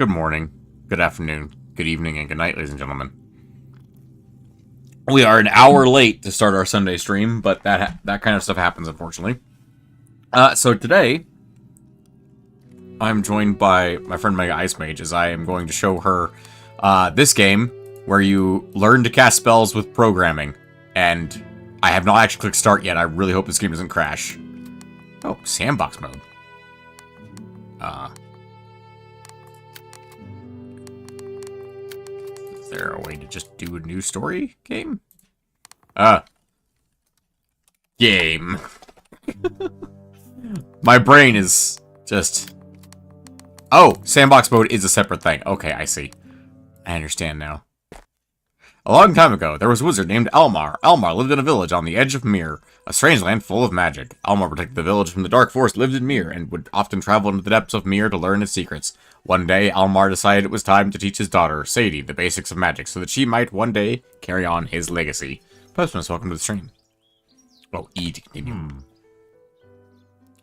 Good morning, good afternoon, good evening, and good night, ladies and gentlemen. We are an hour late to start our Sunday stream, but that kind of stuff happens, unfortunately. So today, I'm joined by my friend Mega Ice Mage, as I am going to show her this game, where you learn to cast spells with programming. And I have not actually clicked start yet. I really hope this game doesn't crash. Oh, sandbox mode. Is there a way to just do a new story game? Game. My brain is just... Oh, sandbox mode is a separate thing. Okay, I see. I understand now. A long time ago, there was a wizard named Almar. Almar lived in a village on the edge of Mir, a strange land full of magic. Almar protected the village from the dark force, lived in Mir, and would often travel into the depths of Mir to learn its secrets. One day, Almar decided it was time to teach his daughter, Sadie, the basics of magic, so that she might one day carry on his legacy. Postman's welcome to the stream. Oh, E to continue.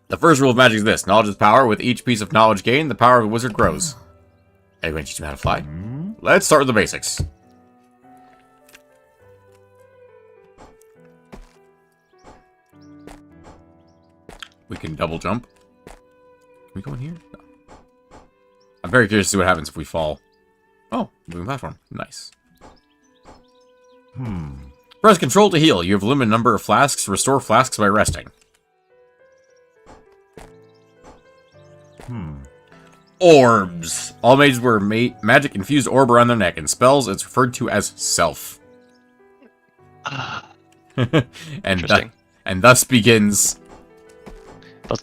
The first rule of magic is this: knowledge is power. With each piece of knowledge gained, the power of a wizard grows. Are you going to teach me how to fly? Let's start with the basics. We can double jump. Can we go in here? No. I'm very curious to see what happens if we fall. Oh, moving platform. Nice. Press control to heal. You have a limited number of flasks. Restore flasks by resting. Orbs. All mages wear magic-infused orb around their neck. In spells, it's referred to as self. and thus begins...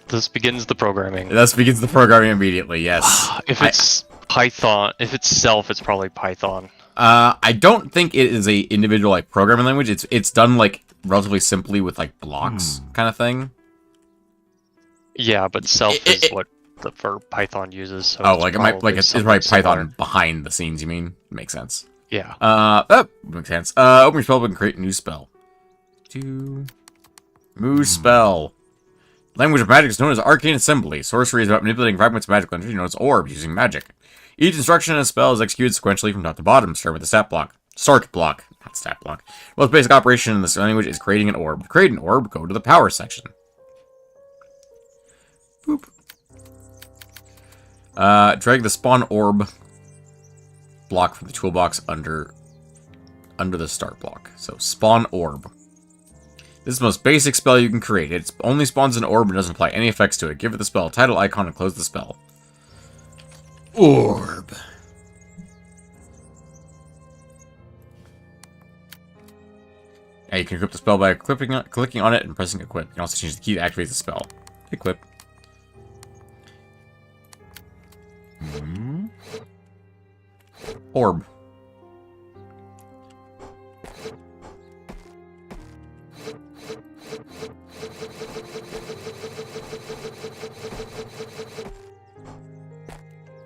This begins the programming. Thus begins the programming immediately, yes. If it's Python, if it's self, it's probably Python. I don't think it is a individual like programming language. It's done like relatively simply with like blocks kind of thing. Yeah, but self is what the verb Python uses. So oh, like it's probably Python behind the scenes. You mean? Makes sense. Yeah. That makes sense. Open your spell book and create a new spell. New spell. Language of magic is known as Arcane Assembly. Sorcery is about manipulating fragments of magical energy known as orbs using magic. Each instruction in a spell is executed sequentially from top to bottom, starting with the stat block. Start block, not stat block. The most basic operation in this language is creating an orb. To create an orb, go to the power section. Boop. Drag the spawn orb block from the toolbox under the start block. So spawn orb. This is the most basic spell you can create. It only spawns an orb and doesn't apply any effects to it. Give it the spell title icon and close the spell. Orb. Now you can equip the spell by clicking on it and pressing equip. You can also change the key to activate the spell. Equip. Orb.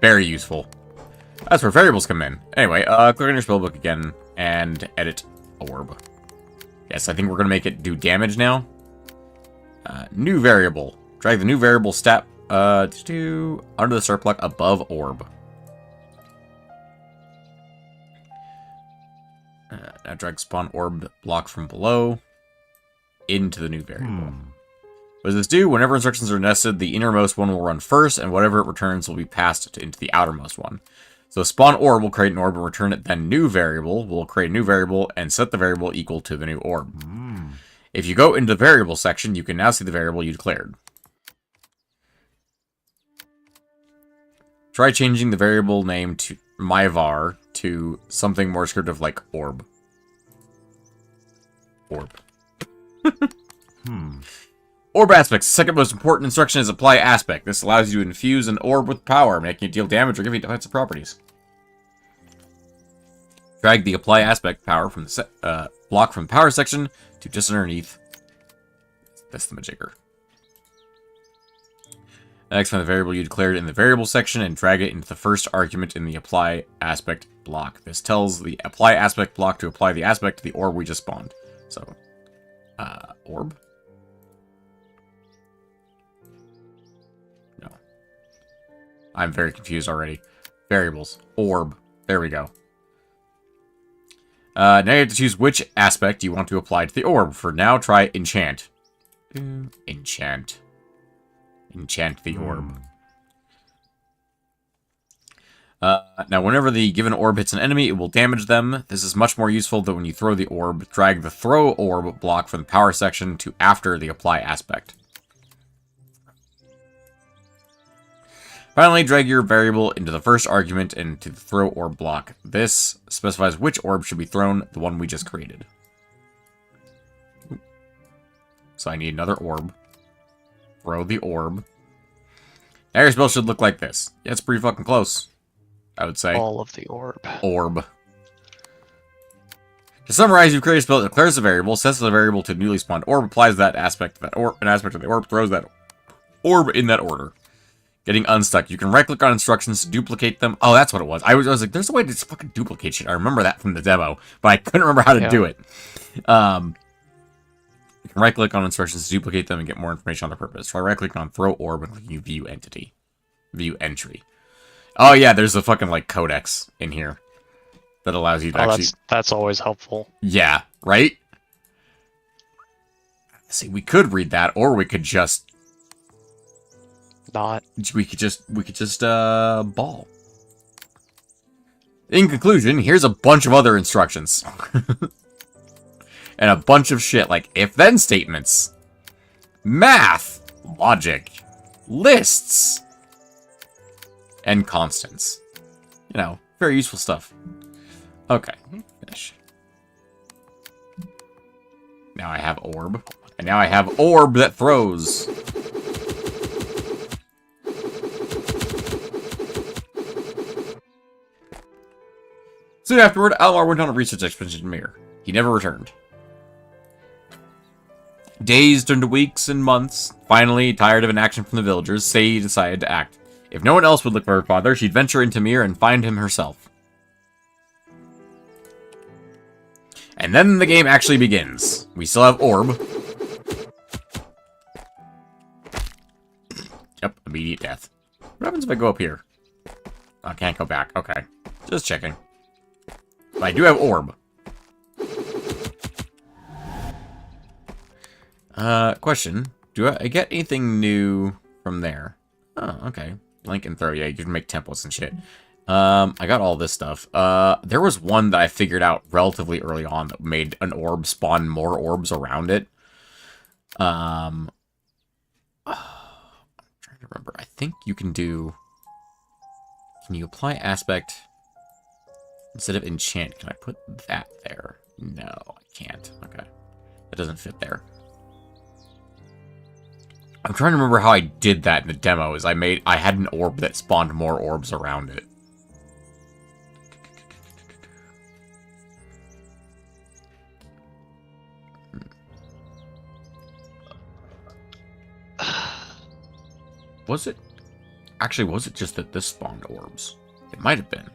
Very useful. That's where variables come in. Anyway, click on your spellbook again and edit orb. Yes, I think we're going to make it do damage now. New variable. Drag the new variable stat to under the start block above orb. Now drag spawn orb block from below into the new variable. What does this do? Whenever instructions are nested, the innermost one will run first, and whatever it returns will be passed into the outermost one. So spawn orb will create an orb and return it, then new variable will create a new variable and set the variable equal to the new orb. If you go into the variable section, you can now see the variable you declared. Try changing the variable name to myvar to something more descriptive like orb. Orb. Orb aspects. The second most important instruction is apply aspect. This allows you to infuse an orb with power, making it deal damage or giving it defensive properties. Drag the apply aspect power from the block from the power section to just underneath. That's the majigger. Next, find the variable you declared in the variable section and drag it into the first argument in the apply aspect block. This tells the apply aspect block to apply the aspect to the orb we just spawned. So, orb? No. I'm very confused already. Variables. Orb. There we go. Now you have to choose which aspect you want to apply to the orb. For now, try enchant. Enchant. Enchant the orb. Now, whenever the given orb hits an enemy, it will damage them. This is much more useful than when you throw the orb. Drag the throw orb block from the power section to after the apply aspect. Finally, drag your variable into the first argument and to the throw orb block. This specifies which orb should be thrown, the one we just created. So I need another orb. Throw the orb. Now your spell should look like this. Yeah, it's pretty fucking close, I would say. All of the orb. Orb. To summarize, you've created a spell that declares a variable, sets the variable to a newly spawned orb, applies that aspect to that orb, an aspect of the orb, throws that orb in that order. Getting unstuck. You can right-click on instructions to duplicate them. Oh, that's what it was. I was like, there's a way to just fucking duplicate shit. I remember that from the demo, but I couldn't remember how to do it. You can right-click on instructions to duplicate them and get more information on their purpose. Try right-clicking on throw orb and clicking view entity. View entry. Oh, yeah, there's a fucking, like, codex in here that allows you to actually... That's always helpful. Yeah, right? See, we could read that, or we could just... Not. We could just ball. In conclusion, here's a bunch of other instructions. And a bunch of shit like if-then statements, math, logic, lists, and constants. You know, very useful stuff. Okay, finish. Now I have orb. And now I have orb that throws. Soon afterward, Almar went on a research expedition to Mir. He never returned. Days turned to weeks and months. Finally, tired of inaction from the villagers, Sei decided to act. If no one else would look for her father, she'd venture into Mir and find him herself. And then the game actually begins. We still have orb. Yep, immediate death. What happens if I go up here? I can't go back. Okay. Just checking. But I do have orb. Question. Do I get anything new from there? Oh, okay. Link and throw. Yeah, you can make templates and shit. I got all this stuff. There was one that I figured out relatively early on that made an orb spawn more orbs around it. I'm trying to remember. I think you can do... Can you apply aspect... Instead of enchant, can I put that there? No, I can't. Okay. That doesn't fit there. I'm trying to remember how I did that in the demo. Is I had an orb that spawned more orbs around it. Was it? Actually, was it just that this spawned orbs? It might have been.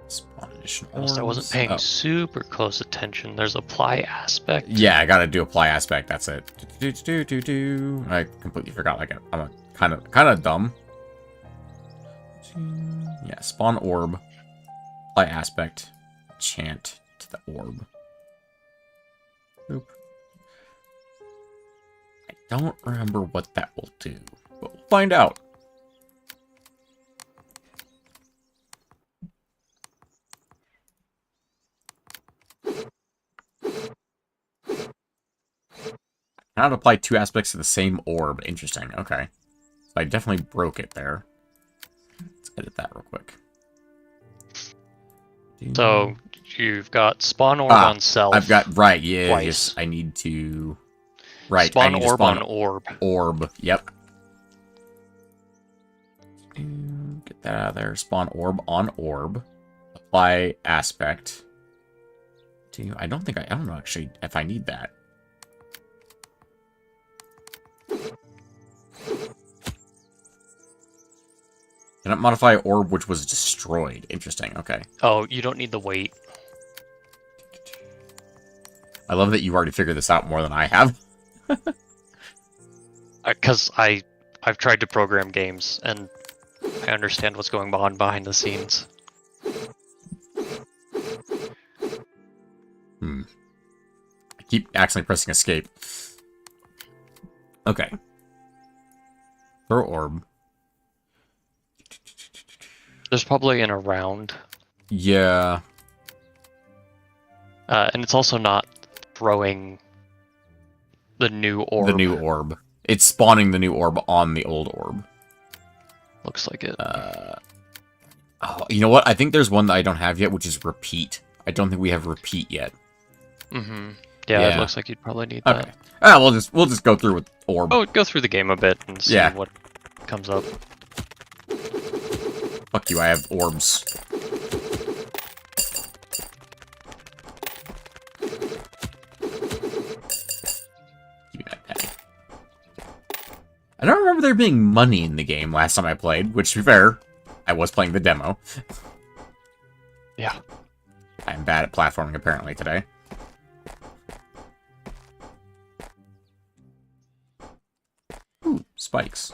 Spawn additional orbs. I wasn't paying super close attention. There's apply aspect. Yeah, I gotta do apply aspect. That's it. I completely forgot. Like I'm a kind of dumb. Yeah, spawn orb. Apply aspect. Chant to the orb. Oop. I don't remember what that will do, but we'll find out. Cannot apply two aspects to the same orb. Interesting. Okay. So I definitely broke it there. Let's edit that real quick. So you've got spawn orb on self. I've got right. Yeah. Twice. Yes. I need to. Right. Spawn I need orb to spawn on orb. Orb. Yep. Get that out of there. Spawn orb on orb. Apply aspect I don't think I don't know actually if I need that. Cannot modify orb which was destroyed. Interesting. Okay. Oh, you don't need the weight. I love that you already figured this out more than I have. Because I've tried to program games, and I understand what's going on behind the scenes. I keep accidentally pressing escape. Okay. Throw orb. There's probably an around. Yeah. And it's also not throwing the new orb. The new orb. It's spawning the new orb on the old orb. Looks like it. Oh, you know what? I think there's one that I don't have yet, which is repeat. I don't think we have repeat yet. Mm-hmm. Yeah, Yeah. it looks like you'd probably need Okay. that. Ah, we'll just go through with orb. Oh, go through the game a bit and see Yeah. what comes up. Fuck you, I have orbs. Give me that penny. I don't remember there being money in the game last time I played, which, to be fair, I was playing the demo. Yeah. I'm bad at platforming, apparently, today. Ooh, spikes.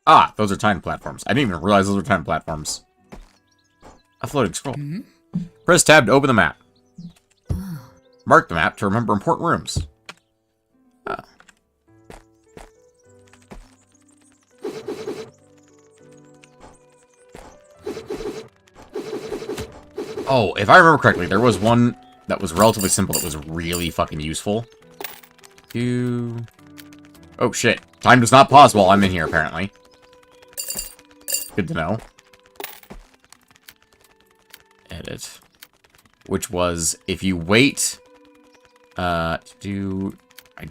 Ah, those are time platforms. I didn't even realize those were time platforms. A floating scroll. Press tab to open the map. Mark the map to remember important rooms. Ah. Oh, if I remember correctly, there was one that was relatively simple that was really fucking useful. Oh shit. Time does not pause while I'm in here, apparently. Good to know. Edit. Which was, if you wait... I do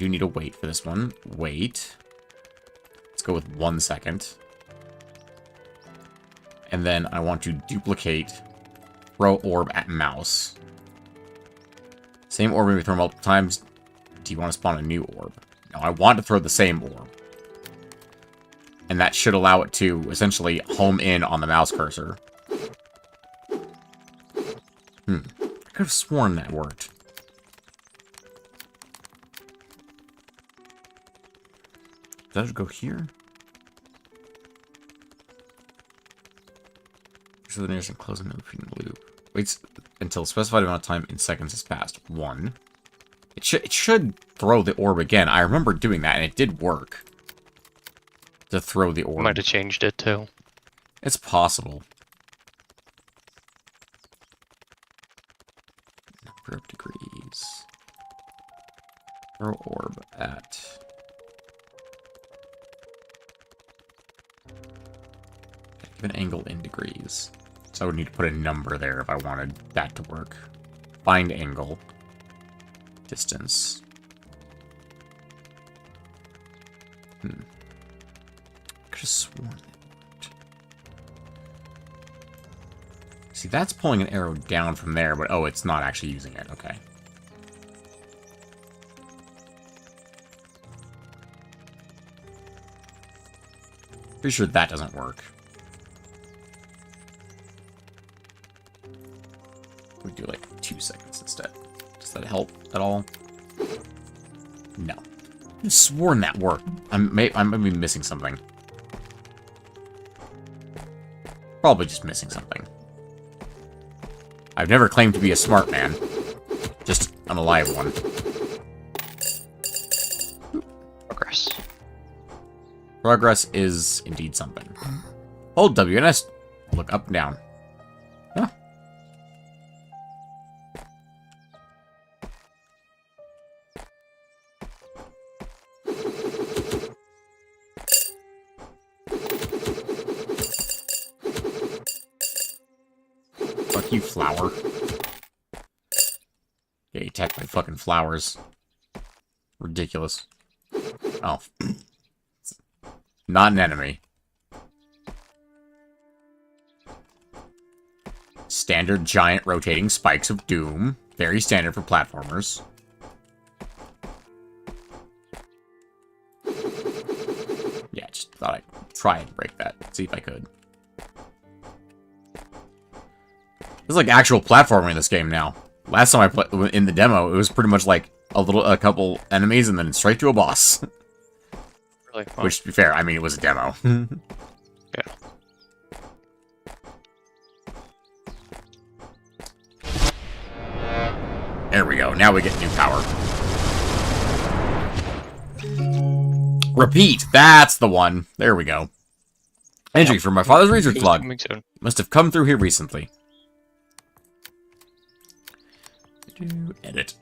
need a wait for this one. Wait. Let's go with 1 second. And then I want to duplicate throw orb at mouse. Same orb may be thrown multiple times. Do you want to spawn a new orb? No, I want to throw the same orb. And that should allow it to essentially home in on the mouse cursor. I could have sworn that worked. Does it go here? So the nearest and closing the repeating loop. Waits until a specified amount of time in seconds has passed. 1. It should throw the orb again. I remember doing that, and it did work. To throw the orb. Might have changed it too. It's possible. Number of degrees. Throw orb at... Give an angle in degrees. So I would need to put a number there if I wanted that to work. Find angle. Distance. Could have sworn it worked. See, that's pulling an arrow down from there, but oh, it's not actually using it. Okay. Pretty sure that doesn't work. We do like 2 seconds instead. Does that help at all? No. I have sworn that worked. I might be missing something. Probably just missing something. I've never claimed to be a smart man. Just an alive one. Progress. Progress is indeed something. Hold W and S. Look up and down. Huh. Fuck you, flower. Get attacked by fucking flowers. Ridiculous. Oh. Not an enemy. Standard giant rotating spikes of doom. Very standard for platformers. Yeah, just thought I'd try and break that. See if I could. There's like actual platforming in this game now. Last time I played in the demo, it was pretty much like a couple enemies and then straight to a boss. Really? Wow. Which, to be fair, I mean, it was a demo. Yeah. There we go. Now we get new power. Repeat. That's the one. There we go. Entry from my father's research log. Must have come through here recently. Edit.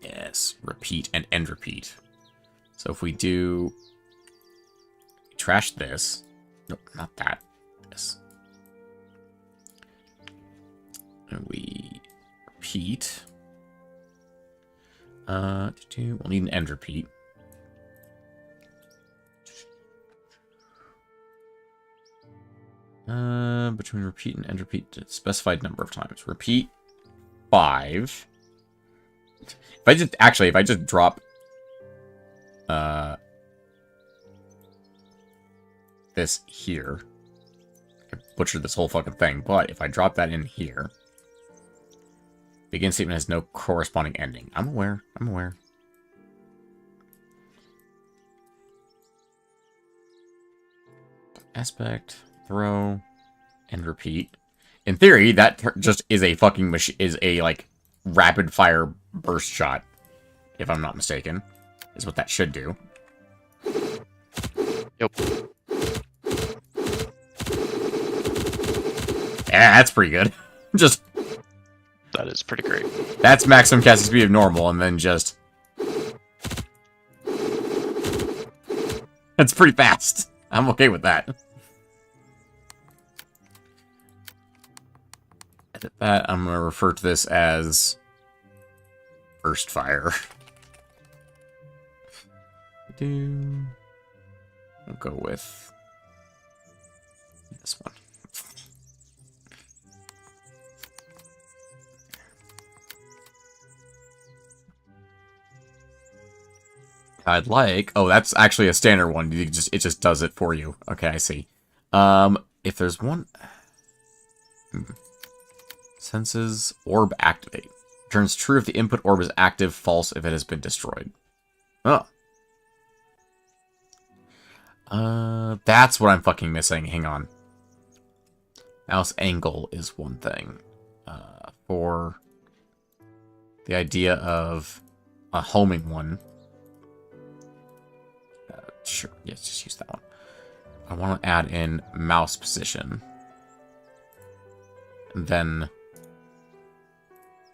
Yes. Repeat and end repeat. So if we do... trash this. Nope, not that. This. And we repeat. We'll need an end repeat. Between repeat and end repeat, specified number of times. Repeat 5. If I just drop this here, I butchered this whole fucking thing, but if I drop that in here, begin statement has no corresponding ending. I'm aware. Aspect, throw, and repeat. In theory, that just is a fucking like rapid fire burst shot, if I'm not mistaken, is what that should do. Yep. Yeah, that's pretty good. Just that is pretty great. That's maximum casting speed of normal, and then just that's pretty fast. I'm okay with that. Edit that. I'm going to refer to this as burst fire. We'll go with this one. I'd like... Oh, that's actually a standard one. It just does it for you. Okay, I see. If there's one... Senses orb activate. Turns true if the input orb is active, false if it has been destroyed. Oh. That's what I'm fucking missing. Hang on. Mouse angle is one thing. For the idea of a homing one. Sure, yes, just use that one. I want to add in mouse position. And then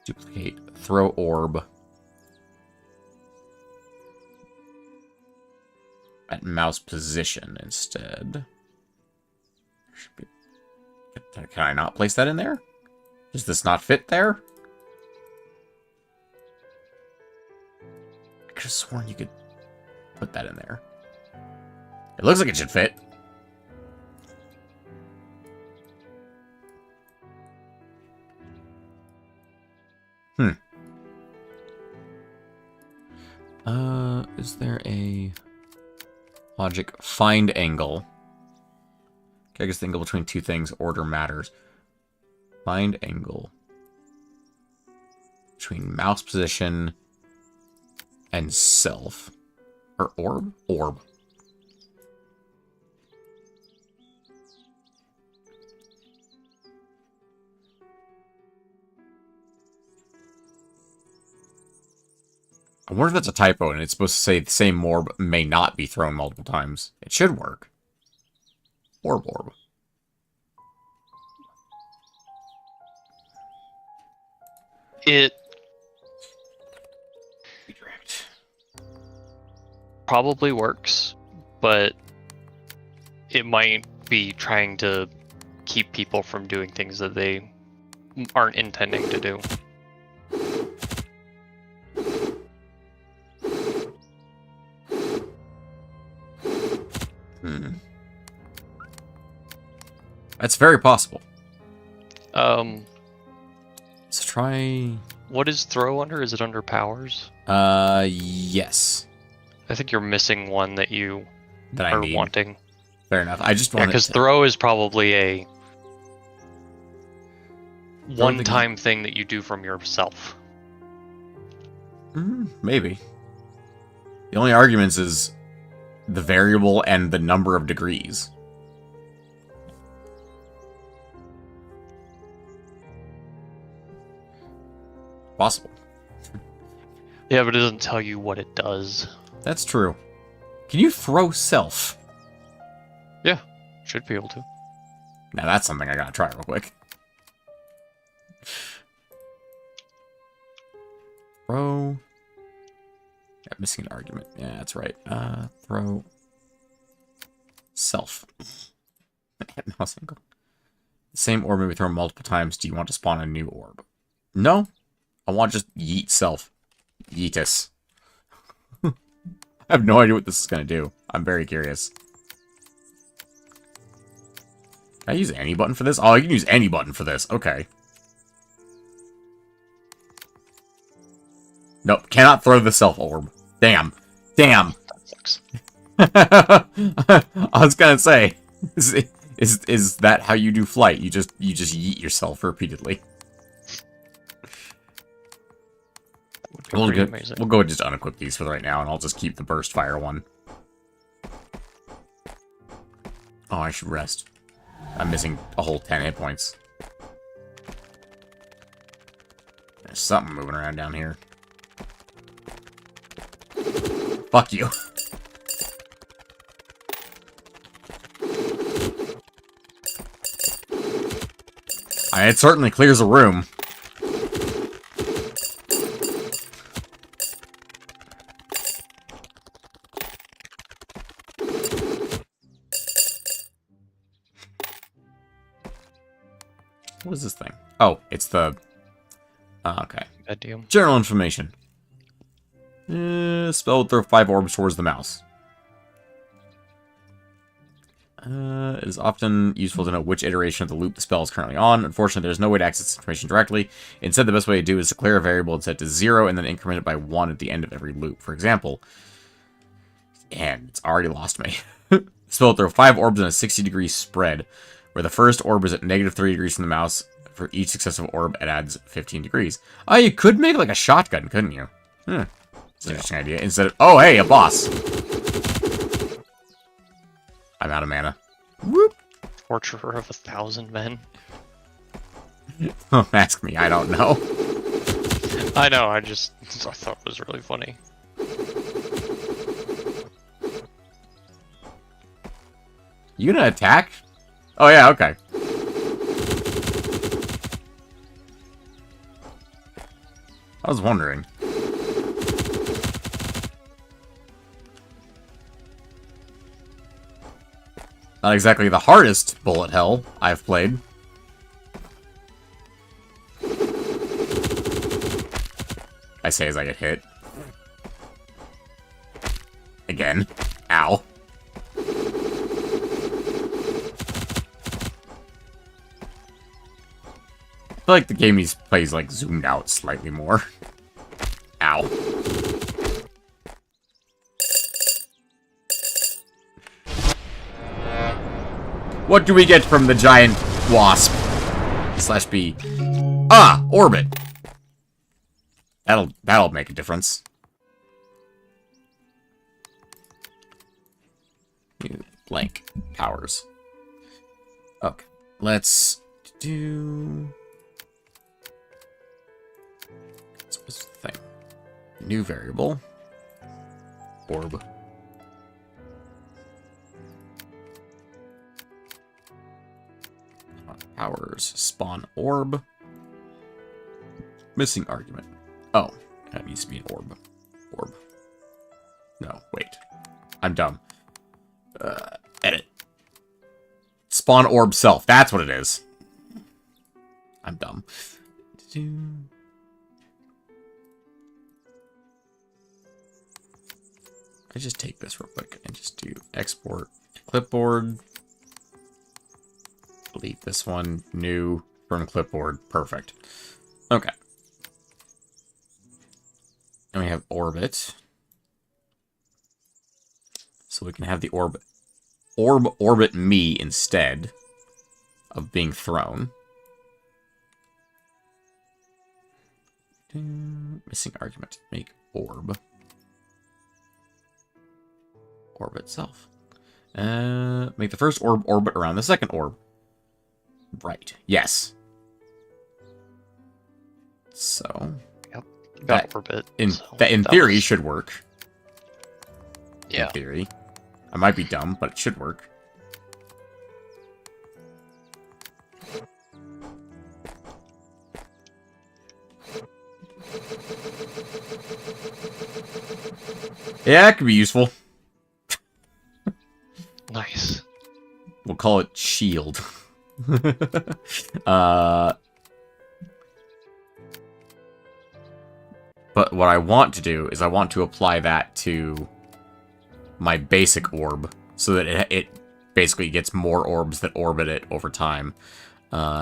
duplicate, throw orb at mouse position instead. Should be... Can I not place that in there? Does this not fit there? I could have sworn you could put that in there. It looks like it should fit. Is there a logic find angle? Okay, I guess the angle between two things, order matters. Find angle between mouse position and self. Or orb? Orb. I wonder if that's a typo and it's supposed to say the same orb may not be thrown multiple times. It should work. Orb. It probably works, but it might be trying to keep people from doing things that they aren't intending to do. That's very possible. Let's try... What is throw under? Is it under powers? Yes. I think you're missing one that you That I are need. wanting. Fair enough. I just Yeah, want because throw is probably a one-time thing that you do from yourself. Maybe. The only arguments is the variable and the number of degrees. Possible. Yeah, but it doesn't tell you what it does. That's true. Can you throw self? Yeah, should be able to. Now that's something I gotta try real quick. Throw. Yeah, missing an argument. Yeah, that's right. Throw. Self. Mouse angle. The same orb may be thrown multiple times. Do you want to spawn a new orb? No. I want to just yeet self. Yeetus. I have no idea what this is going to do. I'm very curious. Can I use any button for this? Oh, I can use any button for this. Okay. Nope. Cannot throw the self orb. Damn. Damn. That sucks. I was going to say, is that how you do flight? You just yeet yourself repeatedly. We'll go and just unequip these for right now, and I'll just keep the burst fire one. Oh, I should rest. I'm missing a whole 10 hit points. There's something moving around down here. Fuck you. It certainly clears a room. What is this thing? Oh, it's the... okay. Medium. General information. Spell would throw 5 orbs towards the mouse. It is often useful to know which iteration of the loop the spell is currently on. Unfortunately, there's no way to access this information directly. Instead, the best way to do is to clear a variable and set to 0 and then increment it by 1 at the end of every loop. For example, and it's already lost me. The spell will throw 5 orbs in a 60-degree spread, where the first orb is at -3 degrees from the mouse. For each successive orb, it adds 15 degrees. Oh, you could make like a shotgun, couldn't you? It's an interesting idea. Instead of... Oh, hey, a boss! I'm out of mana. Whoop! Torturer of 1,000 men. Don't ask me, I don't know. I know, I thought it was really funny. You gonna attack? Oh yeah, okay. I was wondering. Not exactly the hardest bullet hell I've played. I say as I get hit. Again. Ow. I feel like the game plays like zoomed out slightly more. Ow. What do we get from the giant wasp? / B. Ah! Orbit! That'll make a difference. Blank powers. Okay. Let's do... What's the thing? New variable. Orb. Powers. Spawn orb. Missing argument. Oh, that needs to be an orb. Orb. No, wait. I'm dumb. Edit. Spawn orb self. That's what it is. I'm dumb. I just take this real quick and just do export clipboard. Delete this one. New. from clipboard. Perfect. Okay. And we have orbit. So we can have the orbit me instead of being thrown. Missing argument. Make orb. Orb itself. Make the first orb orbit around the second orb. Right. Yes. So. Yep. That orbit. That in theory should work. Yeah. In theory. I might be dumb, but it should work. Yeah, it could be useful. Nice. We'll call it shield. But what I want to do is I want to apply that to my basic orb so that it basically gets more orbs that orbit it over time.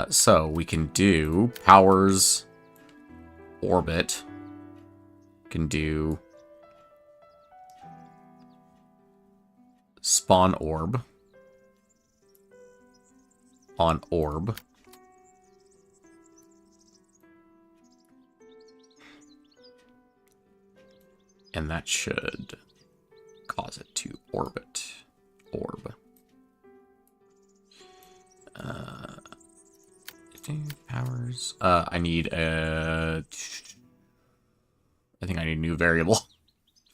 So we can do powers orbit. Can do spawn orb on orb. And that should cause it to orbit orb. Powers. I need a... I think I need a new variable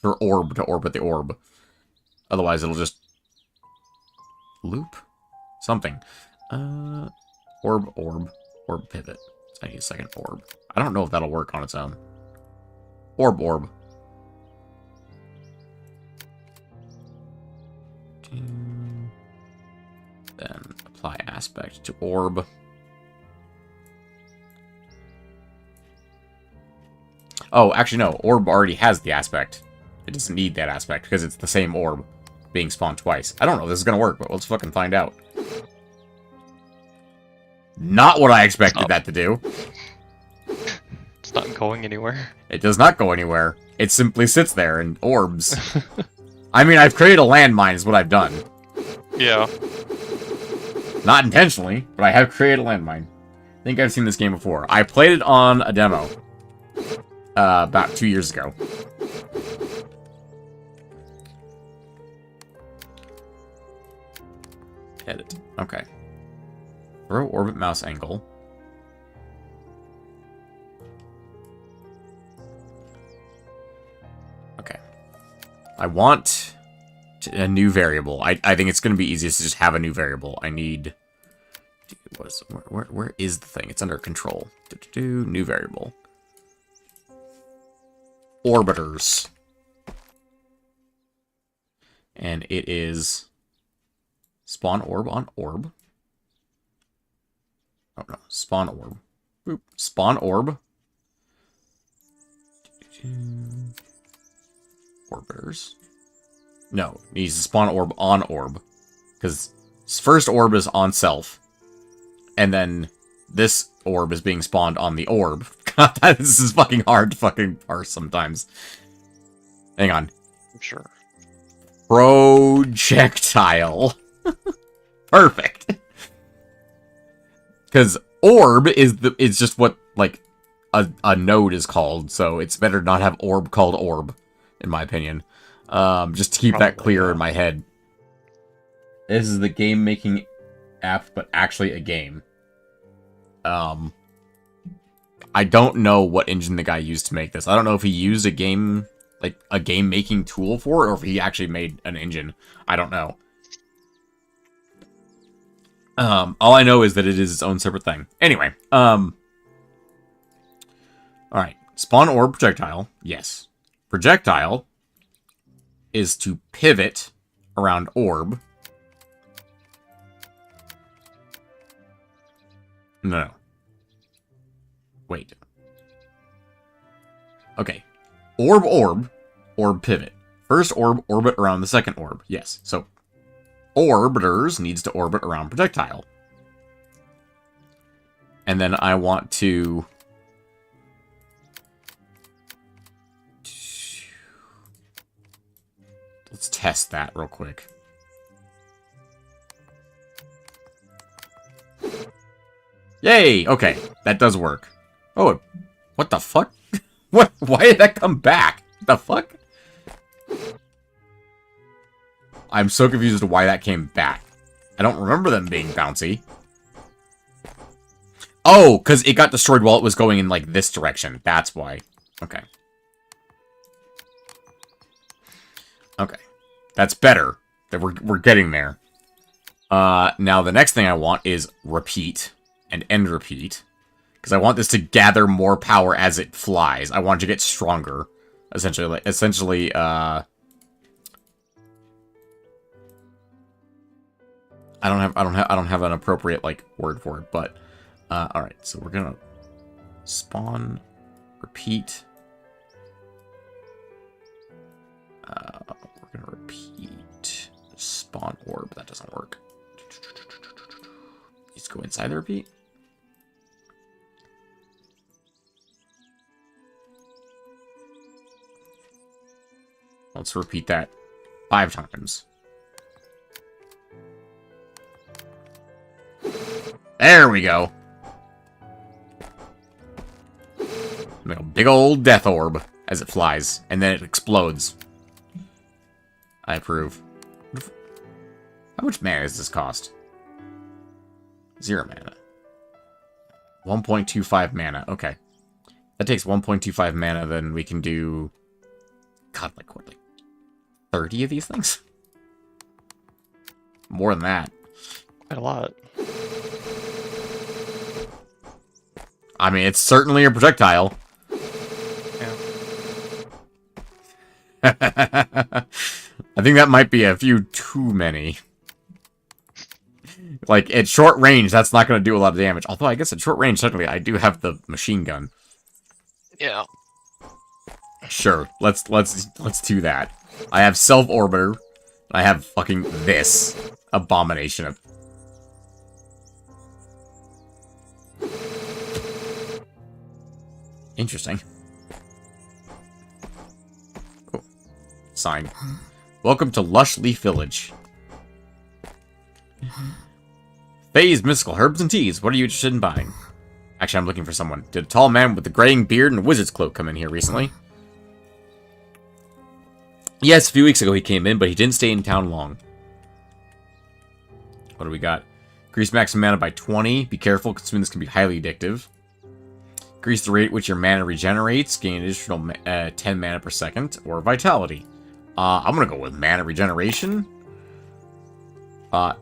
for orb to orbit the orb. Otherwise, it'll just loop something. Orb pivot. I need a second orb. I don't know if that'll work on its own. Orb. Then apply aspect to orb. Oh, actually no. Orb already has the aspect. It doesn't need that aspect because it's the same orb being spawned twice. I don't know if this is going to work, but let's fucking find out. Not what I expected that to do. It's not going anywhere. It does not go anywhere. It simply sits there in orbs. I mean, I've created a landmine is what I've done. Yeah. Not intentionally, but I have created a landmine. I think I've seen this game before. I played it on a demo. About 2 years ago. Edit. Okay. Throw orbit mouse angle. Okay. I want a new variable. I think it's going to be easiest to just have a new variable. I need... Where is the thing? It's under control. New variable. Orbiters. And it is spawn orb on orb. Oh no, spawn orb. Boop. Spawn orb. Orbiters. No, it needs to spawn orb on orb. Because first orb is on self. And then this orb is being spawned on the orb. God, this is fucking hard to fucking parse sometimes. Hang on. I'm sure. Projectile. Perfect. Because orb is just what like a node is called, so it's better not have orb called orb, in my opinion. Just to keep that clear in my head. This is the game making app, but actually a game. I don't know what engine the guy used to make this. I don't know if he used a game making tool for it, or if he actually made an engine. I don't know. All I know is that it is its own separate thing. Anyway, alright. Spawn orb projectile. Yes. Projectile is to pivot around orb. No. Wait. Okay. Orb, pivot. First orb, orbit around the second orb. Yes. So, orbiters needs to orbit around projectile. And then I want to... Let's test that real quick. Yay! Okay, that does work. Oh, what the fuck? What? Why did that come back? The fuck? I'm so confused as to why that came back. I don't remember them being bouncy. Oh, because it got destroyed while it was going in, like, this direction. That's why. Okay. Okay. That's better. That we're getting there. Now the next thing I want is repeat and end repeat. Because I want this to gather more power as it flies. I want it to get stronger. Essentially, I don't have an appropriate, like, word for it, but alright, so we're gonna spawn, repeat. We're gonna repeat spawn orb. That doesn't work. Let's go inside the repeat. Let's repeat that 5 times. There we go. Make a big old death orb as it flies, and then it explodes. I approve. How much mana does this cost? 0 mana. 1.25 mana. Okay. That takes 1.25 mana, then we can do... God, like, what, like 30 of these things? More than that. Quite a lot. I mean, it's certainly a projectile. Yeah. I think that might be a few too many. Like, at short range, that's not going to do a lot of damage. Although, I guess at short range, technically, I do have the machine gun. Yeah. Sure, let's do that. I have self-orbiter. I have fucking this abomination of... Interesting. Oh. Sign. Welcome to Lush Leaf Village. Faye's mystical herbs and teas. What are you interested in buying? Actually, I'm looking for someone. Did a tall man with a graying beard and a wizard's cloak come in here recently? Yes, a few weeks ago he came in, but he didn't stay in town long. What do we got? Increase maximum mana by 20. Be careful, consuming this can be highly addictive. Increase the rate at which your mana regenerates. Gain additional 10 mana per second. Or vitality. I'm gonna go with mana regeneration.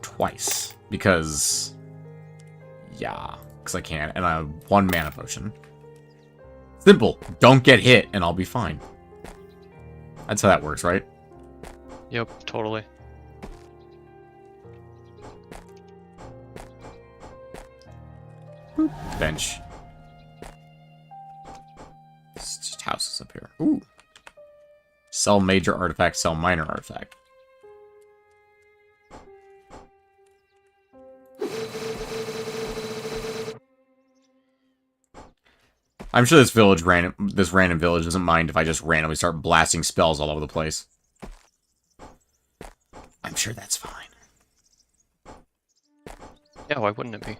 Twice. Because... yeah. Because I can. And I have 1 mana potion. Simple. Don't get hit, and I'll be fine. That's how that works, right? Yep, totally. Boop. Bench. It's just houses up here. Ooh. Sell major artifact, sell minor artifact. I'm sure this random village doesn't mind if I just randomly start blasting spells all over the place. I'm sure that's fine. Yeah, why wouldn't it be?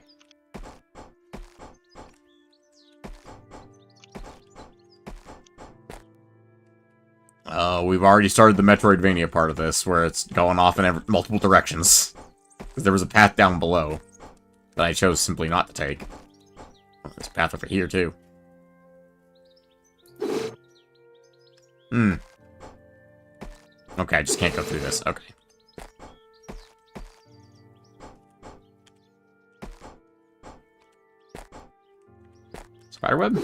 We've already started the Metroidvania part of this, where it's going off in multiple directions. Because there was a path down below that I chose simply not to take. Oh, there's a path over here, too. Okay, I just can't go through this. Okay. Spiderweb?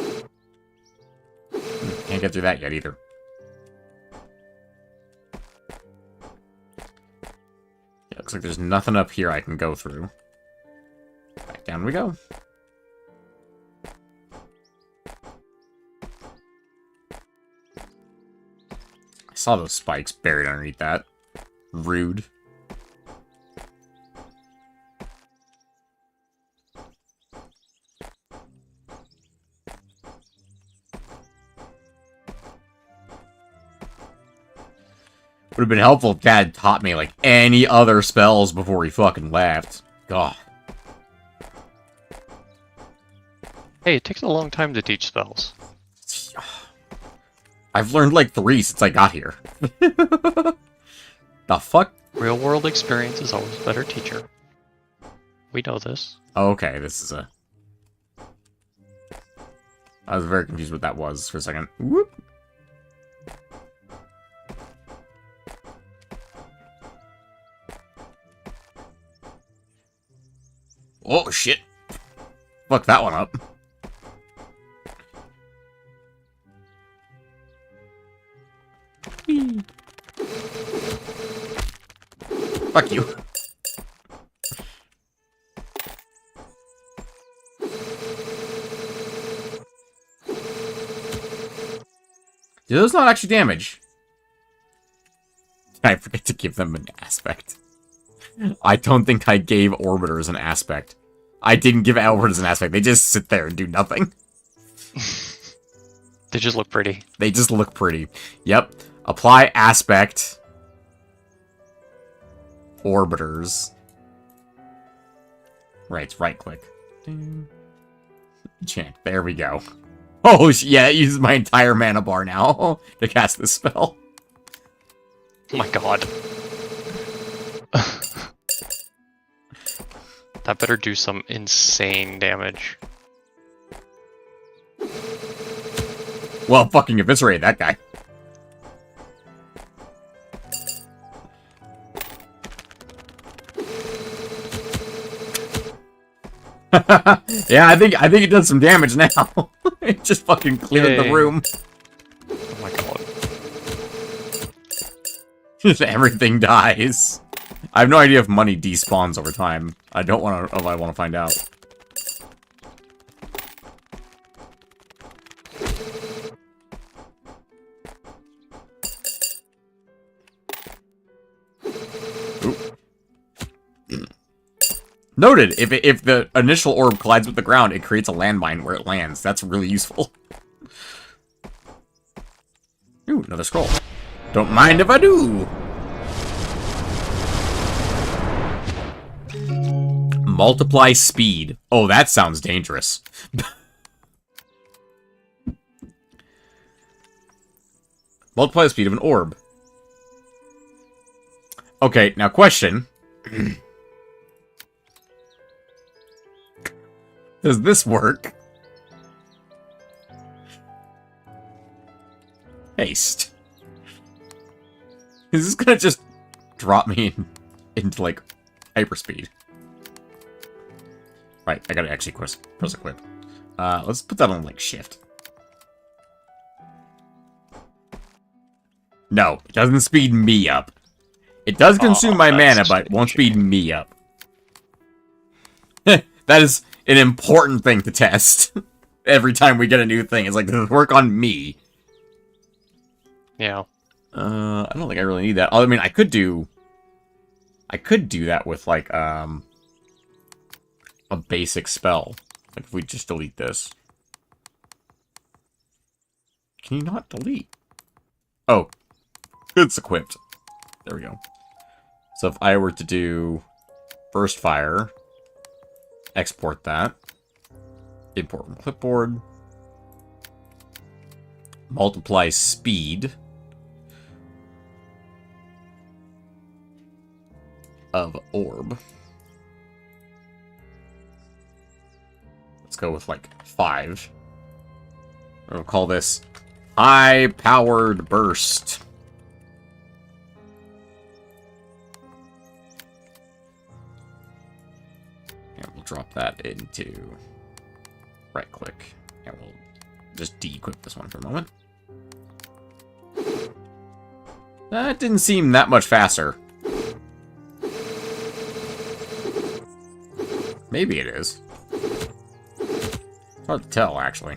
Can't get through that yet, either. Yeah, looks like there's nothing up here I can go through. Back down we go. I saw those spikes buried underneath that. Rude. Would have been helpful if Dad taught me, like, any other spells before he fucking left. God. Hey, it takes a long time to teach spells. I've learned, like, 3 since I got here. The fuck? Real world experience is always a better teacher. We know this. Okay, this is a... I was very confused what that was for a second. Whoop. Oh, shit. Fuck that one up. Whee. Fuck you. Do those not actually damage? Did I forget to give them an aspect? I don't think I gave orbiters an aspect. I didn't give orbiters an aspect. They just sit there and do nothing. They just look pretty. They just look pretty. Yep. Apply aspect. Orbiters. Right, right click. Enchant. There we go. Oh, yeah, it uses my entire mana bar now to cast this spell. Oh my god. That better do some insane damage. Well, fucking eviscerate that guy. Yeah, I think it does some damage now. It just fucking cleared the room. Oh my god. Just everything dies. I have no idea if money despawns over time. I don't want to. Oh, I want to find out. Noted, if the initial orb collides with the ground, it creates a landmine where it lands. That's really useful. Ooh, another scroll. Don't mind if I do. Multiply speed. Oh, that sounds dangerous. Multiply the speed of an orb. Okay, now question. Does this work? Haste. Is this gonna just drop me into, like, hyperspeed? Right, I gotta actually press equip. Let's put that on, like, shift. No, it doesn't speed me up. It does consume my mana, but it won't speed me up. That is an important thing to test. Every time we get a new thing, it's like, does it work on me? Yeah. I don't think I really need that. I mean, I could do that with, like, a basic spell. Like, if we just delete this. Can you not delete? Oh. It's equipped. There we go. So if I were to do burst fire, export that, import from clipboard, multiply speed of orb. Let's go with like 5. We'll call this high-powered burst. And we'll drop that into right click. And we'll just de-equip this one for a moment. That didn't seem that much faster. Maybe it is. It's hard to tell, actually.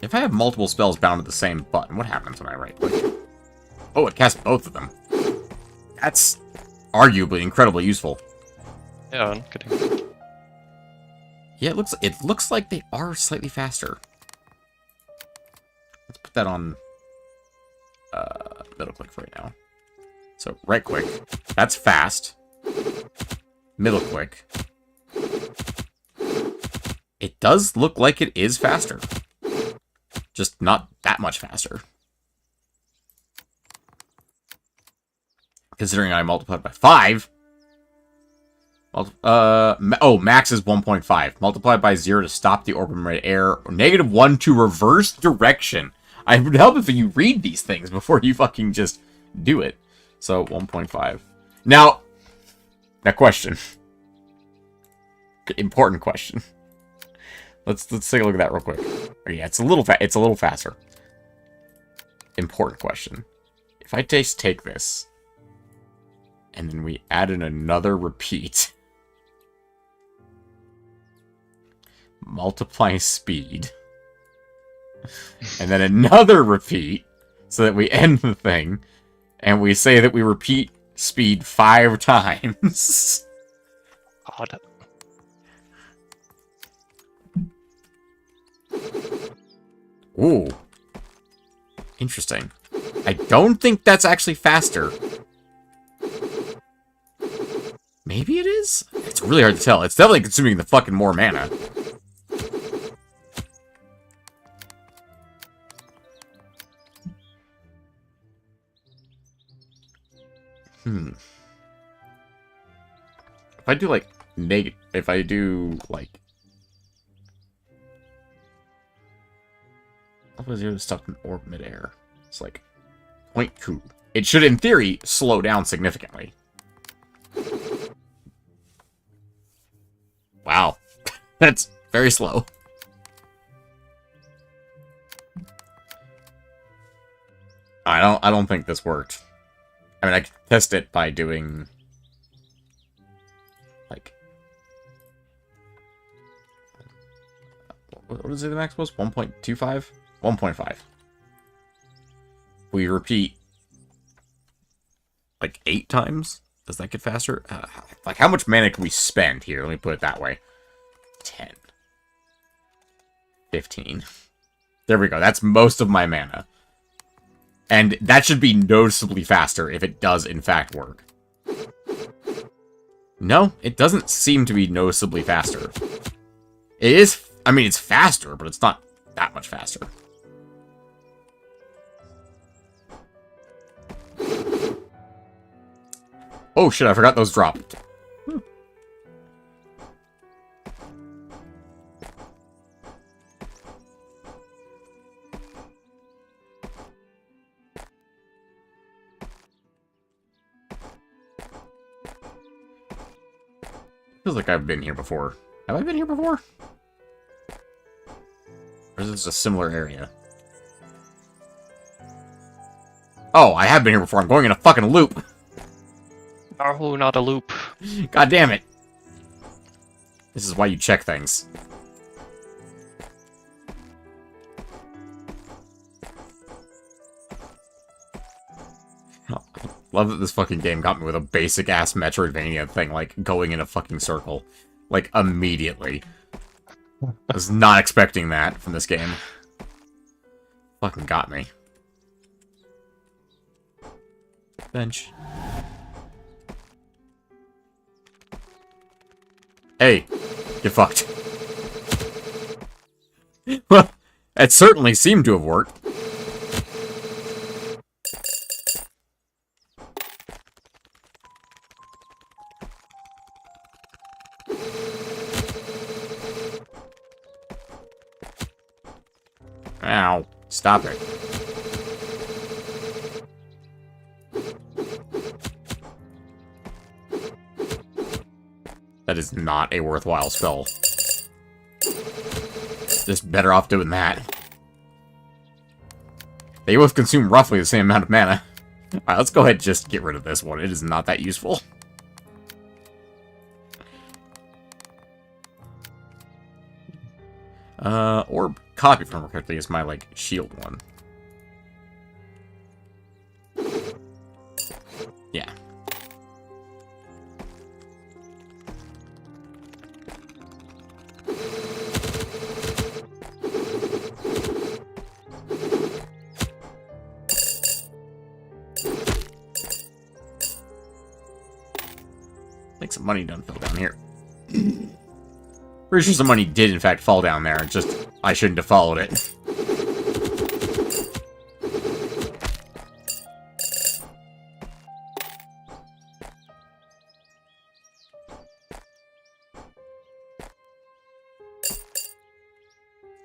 If I have multiple spells bound to the same button, what happens when I right-click? Oh, it casts both of them. That's arguably incredibly useful. Yeah, I'm kidding. Yeah, it looks like they are slightly faster. that on middle click for right now. So right click, that's fast. Middle click. It does look like it is faster. Just not that much faster. Considering I multiplied by 5. Max is 1.5. Multiplied by 0 to stop the orb in mid-air. Or -1 to reverse direction. I would help if you read these things before you fucking just do it. So, 1.5. Now question. Important question. Let's take a look at that real quick. Oh, yeah, it's a little faster. Important question. If I take this, and then we add in another repeat, multiply speed, and then another repeat, so that we end the thing, and we say that we repeat speed 5 times. God. Ooh. Interesting. I don't think that's actually faster. Maybe it is? It's really hard to tell. It's definitely consuming the fucking more mana. If I do, like, if I do, like... What was the stuff in orb midair? It's like 0.2. It should, in theory, slow down significantly. Wow. That's very slow. I don't think this worked. I mean, I could test it by doing... like... What is it the max was? 1.25? 1.5. We repeat like 8 times. Does that get faster? Like, how much mana can we spend here? Let me put it that way. 10. 15. There we go. That's most of my mana. And that should be noticeably faster if it does, in fact, work. No, it doesn't seem to be noticeably faster. It is... I mean, it's faster, but it's not that much faster. Oh shit, I forgot those drop. Feels like I've been here before. Have I been here before? Or is this a similar area? Oh, I have been here before. I'm going in a fucking loop. Oh, not a loop. God damn it. This is why you check things. Love that this fucking game got me with a basic-ass Metroidvania thing, like, going in a fucking circle. Like, immediately. I was not expecting that from this game. Fucking got me. Bench. Hey, get fucked. Well, it certainly seemed to have worked. Ow. Stop it. That is not a worthwhile spell. Just better off doing that. They both consume roughly the same amount of mana. Alright, let's go ahead and just get rid of this one. It is not that useful. Orb copy from correctly is my, like, shield one. Yeah. think some money done fell down here. Pretty sure some money did, in fact, fall down there. Just, I shouldn't have followed it.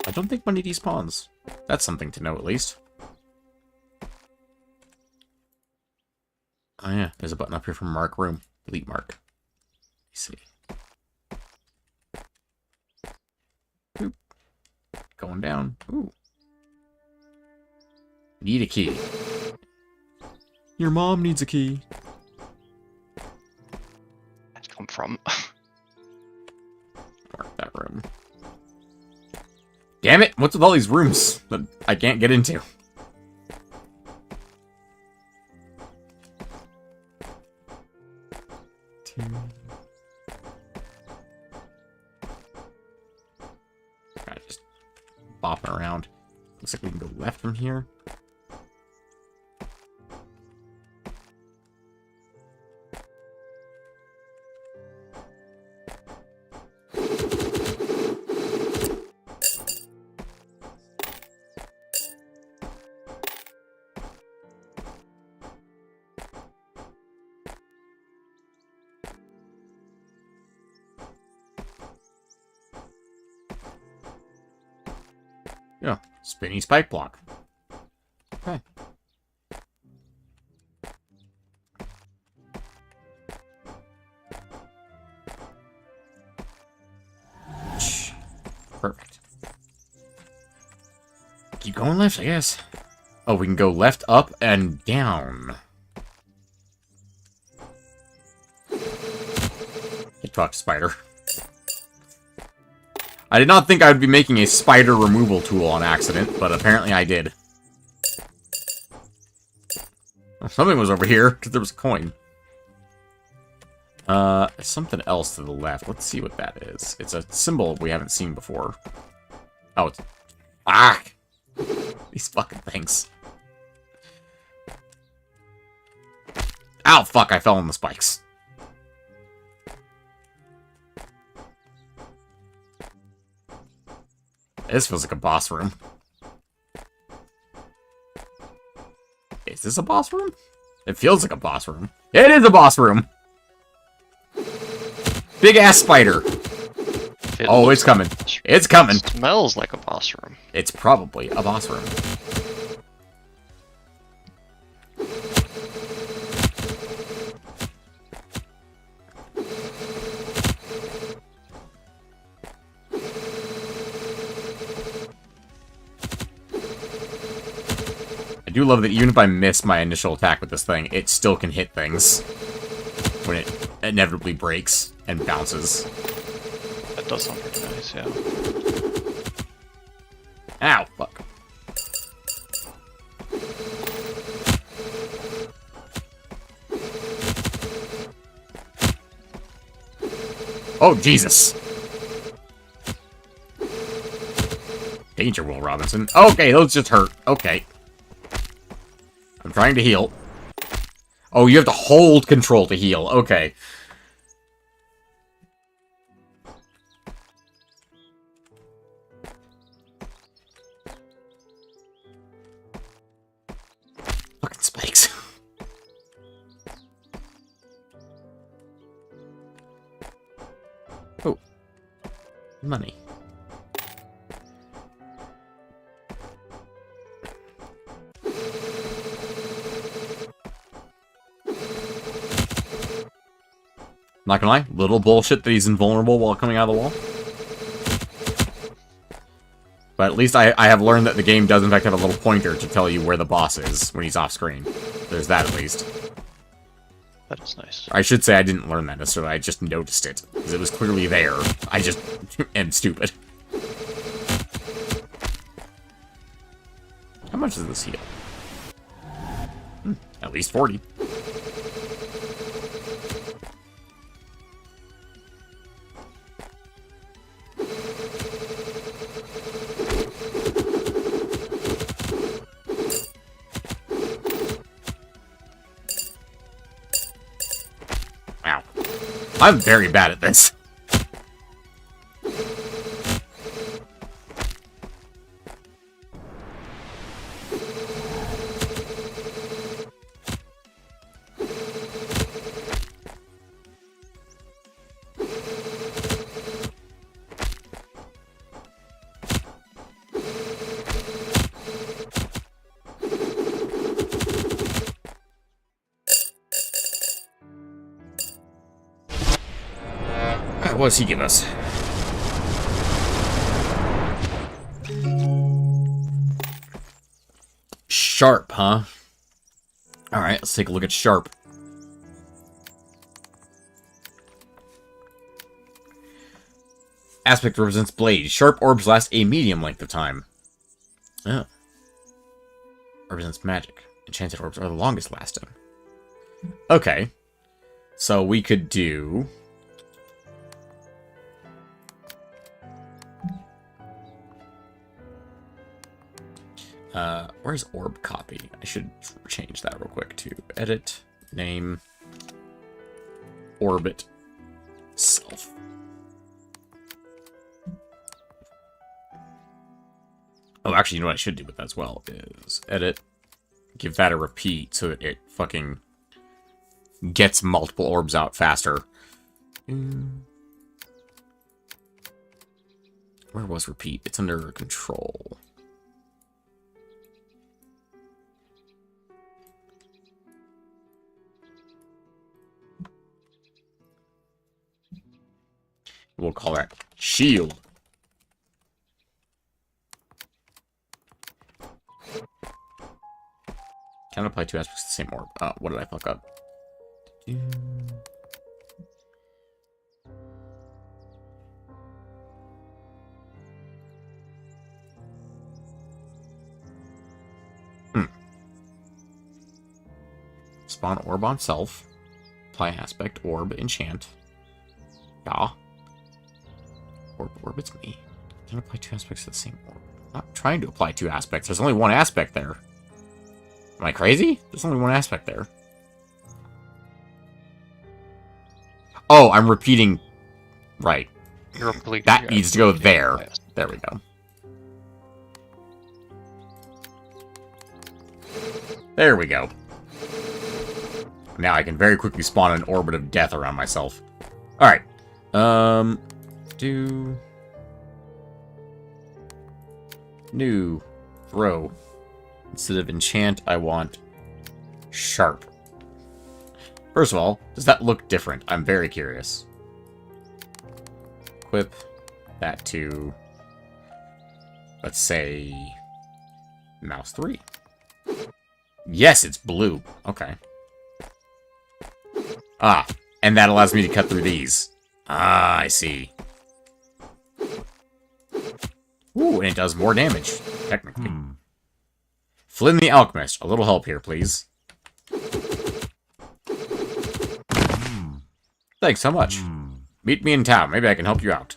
I don't think money despawns. That's something to know, at least. Oh yeah, there's a button up here for mark room. Delete mark. Let's see. Oop. Going down. Ooh. Need a key. Your mom needs a key. Where'd it come from? Mark that room. Damn it! What's with all these rooms that I can't get into? Just bopping around. Looks like we can go left from here. Yeah, spinny spike block. Okay. Perfect. Keep going left, I guess. Oh, we can go left, up, and down. Good talk, spider. I did not think I would be making a spider removal tool on accident, but apparently I did. Something was over here, because there was a coin. Something else to the left. Let's see what that is. It's a symbol we haven't seen before. Oh, it's... Ah! These fucking things. Ow, fuck, I fell on the spikes. This feels like a boss room. Is this a boss room? It feels like a boss room. It is a boss room! Big ass spider. Oh, it's coming. It's coming. It smells like a boss room. It's probably a boss room. I do love that even if I miss my initial attack with this thing, it still can hit things when it inevitably breaks and bounces. That does sound pretty nice, yeah. Ow, fuck. Oh, Jesus. Danger, Will Robinson. Okay, those just hurt. Okay. I'm trying to heal. Oh, you have to hold control to heal. Okay. Fucking spikes. Oh. Money. Not gonna lie, little bullshit that he's invulnerable while coming out of the wall. But at least I have learned that the game does in fact have a little pointer to tell you where the boss is when he's off screen. There's that at least. That is nice. I should say I didn't learn that necessarily, I just noticed it. Because it was clearly there. I just am stupid. How much does this heal? At least 40. I'm very bad at this. What does he give us? Sharp, huh? Alright, let's take a look at Sharp. Aspect represents blade. Sharp orbs last a medium length of time. Oh. Represents magic. Enchanted orbs are the longest lasting. Okay. So we could do... where's orb copy? I should change that real quick to edit, name, orbit, self. Oh, actually, you know what I should do with that as well is edit, give that a repeat so that it fucking gets multiple orbs out faster. Where was repeat? It's under control. We'll call that shield. Can I apply two aspects to the same orb? What did I fuck up? Spawn orb on self. Apply aspect, orb, enchant. Yeah. Orbits me. Can I apply two aspects to the same orb? I'm not trying to apply two aspects. There's only one aspect there. Am I crazy? There's only one aspect there. Oh, I'm repeating. Right. That needs to go there. There we go. There we go. Now I can very quickly spawn an orbit of death around myself. Alright. Do... New. Throw. Instead of enchant, I want sharp. First of all, does that look different? I'm very curious. Equip that to, let's say, mouse 3. Yes, it's blue. Okay. Ah, and that allows me to cut through these. Ah, I see. Ooh, and it does more damage, technically. Flynn the Alchemist. A little help here, please. Thanks so much. Meet me in town. Maybe I can help you out.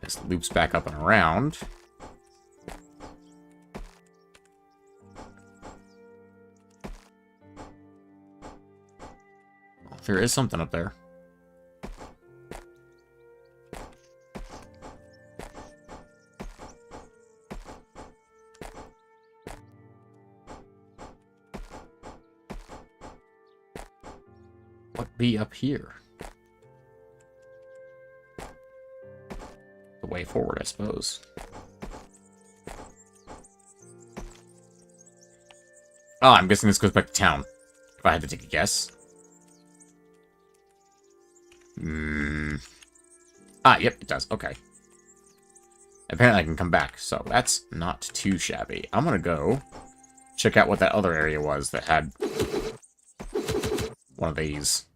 This loops back up and around. There is something up there. What be up here? The way forward, I suppose. Oh, I'm guessing this goes back to town. If I had to take a guess. Ah, yep, it does. Okay. Apparently I can come back, so that's not too shabby. I'm gonna go check out what that other area was that had one of these.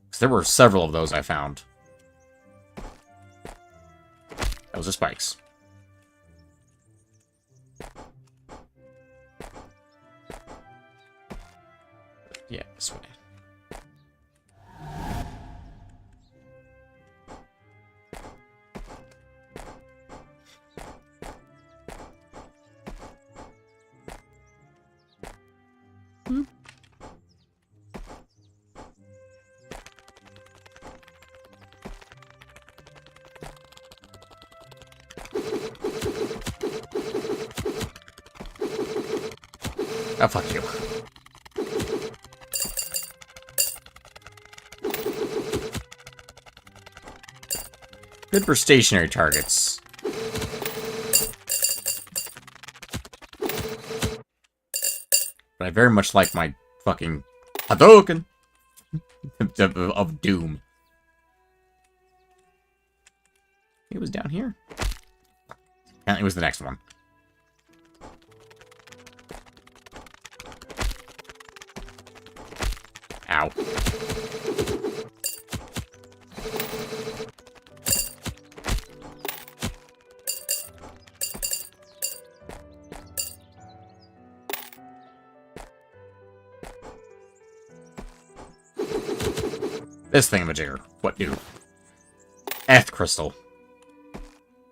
Because there were several of those I found. Those are spikes. Yeah, this way. Oh, fuck you. Good for stationary targets. But I very much like my fucking Hadouken of doom. It was down here. And it was the next one. Ow. This thingamajigger. What do? Eth crystal.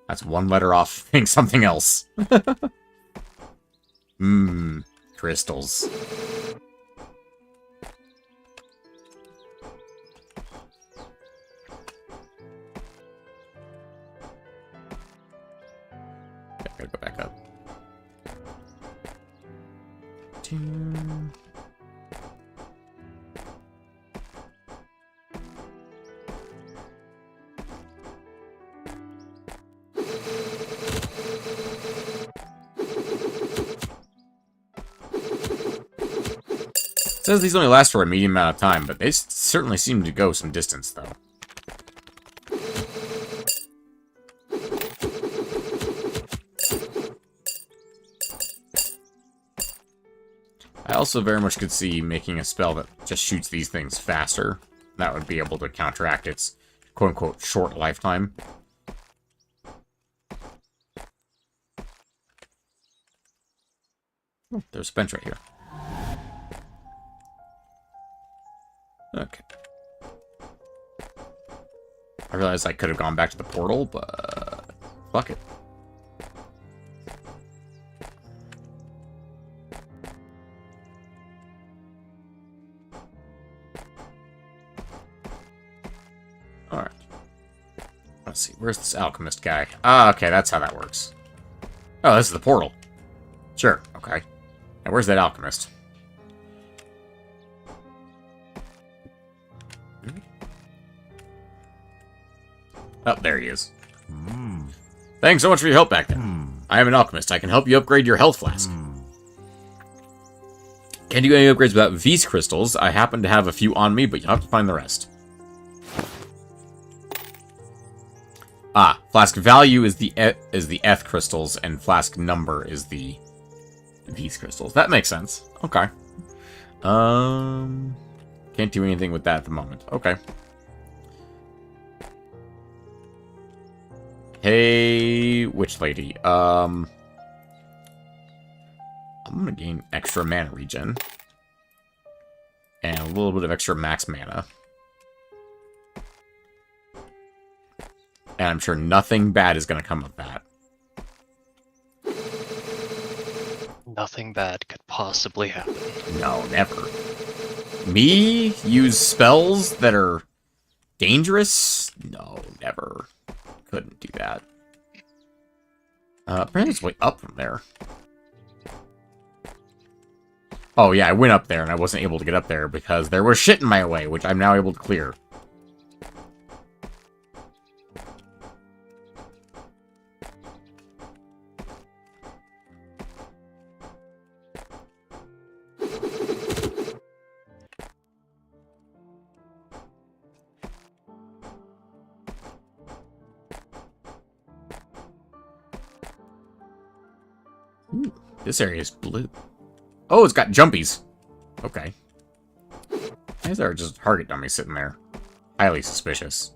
That's one letter off being something else. Crystals. Okay, gotta go back up. Says these only last for a medium amount of time, but they certainly seem to go some distance, though. I also very much could see making a spell that just shoots these things faster. That would be able to counteract its quote-unquote short lifetime. Oh, there's a bench right here. Okay. I realized I could have gone back to the portal, but fuck it. Alright. Let's see, where's this alchemist guy? Ah, okay, that's how that works. Oh, this is the portal. Sure, okay. Now where's that alchemist? Oh, there he is. Thanks so much for your help back there. I am an alchemist. I can help you upgrade your health flask. Can't do any upgrades without V's crystals. I happen to have a few on me, but you'll have to find the rest. Ah, flask value is the Eth crystals, and flask number is the V's crystals. That makes sense. Okay. Can't do anything with that at the moment. Okay. Hey, witch lady. I'm gonna gain extra mana regen. And a little bit of extra max mana. And I'm sure nothing bad is gonna come of that. Nothing bad could possibly happen. No, never. Me use spells that are dangerous? No, never. Couldn't do that. Apparently it's way up from there. Oh yeah, I went up there and I wasn't able to get up there because there was shit in my way, which I'm now able to clear. Ooh, this area is blue. Oh, it's got jumpies. Okay. Why is there just a target dummy sitting there? Highly suspicious.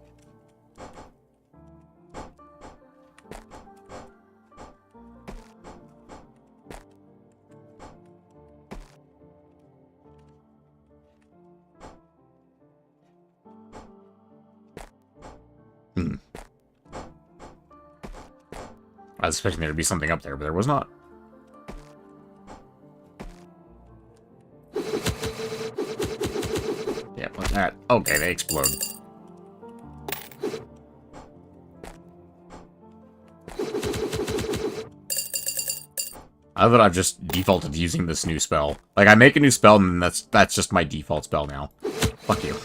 I was expecting there to be something up there, but there was not. Yeah, what's that? Okay, they explode. I thought I've just defaulted to using this new spell. Like, I make a new spell, and that's just my default spell now. Fuck you.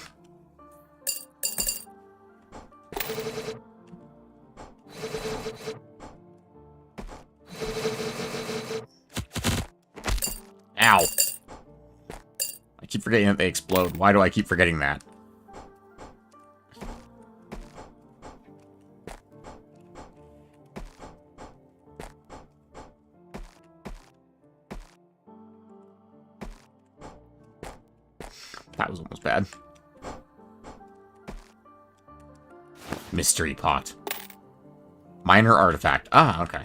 Ow. I keep forgetting that they explode. Why do I keep forgetting that? That was almost bad. Mystery pot. Minor artifact. Ah, okay.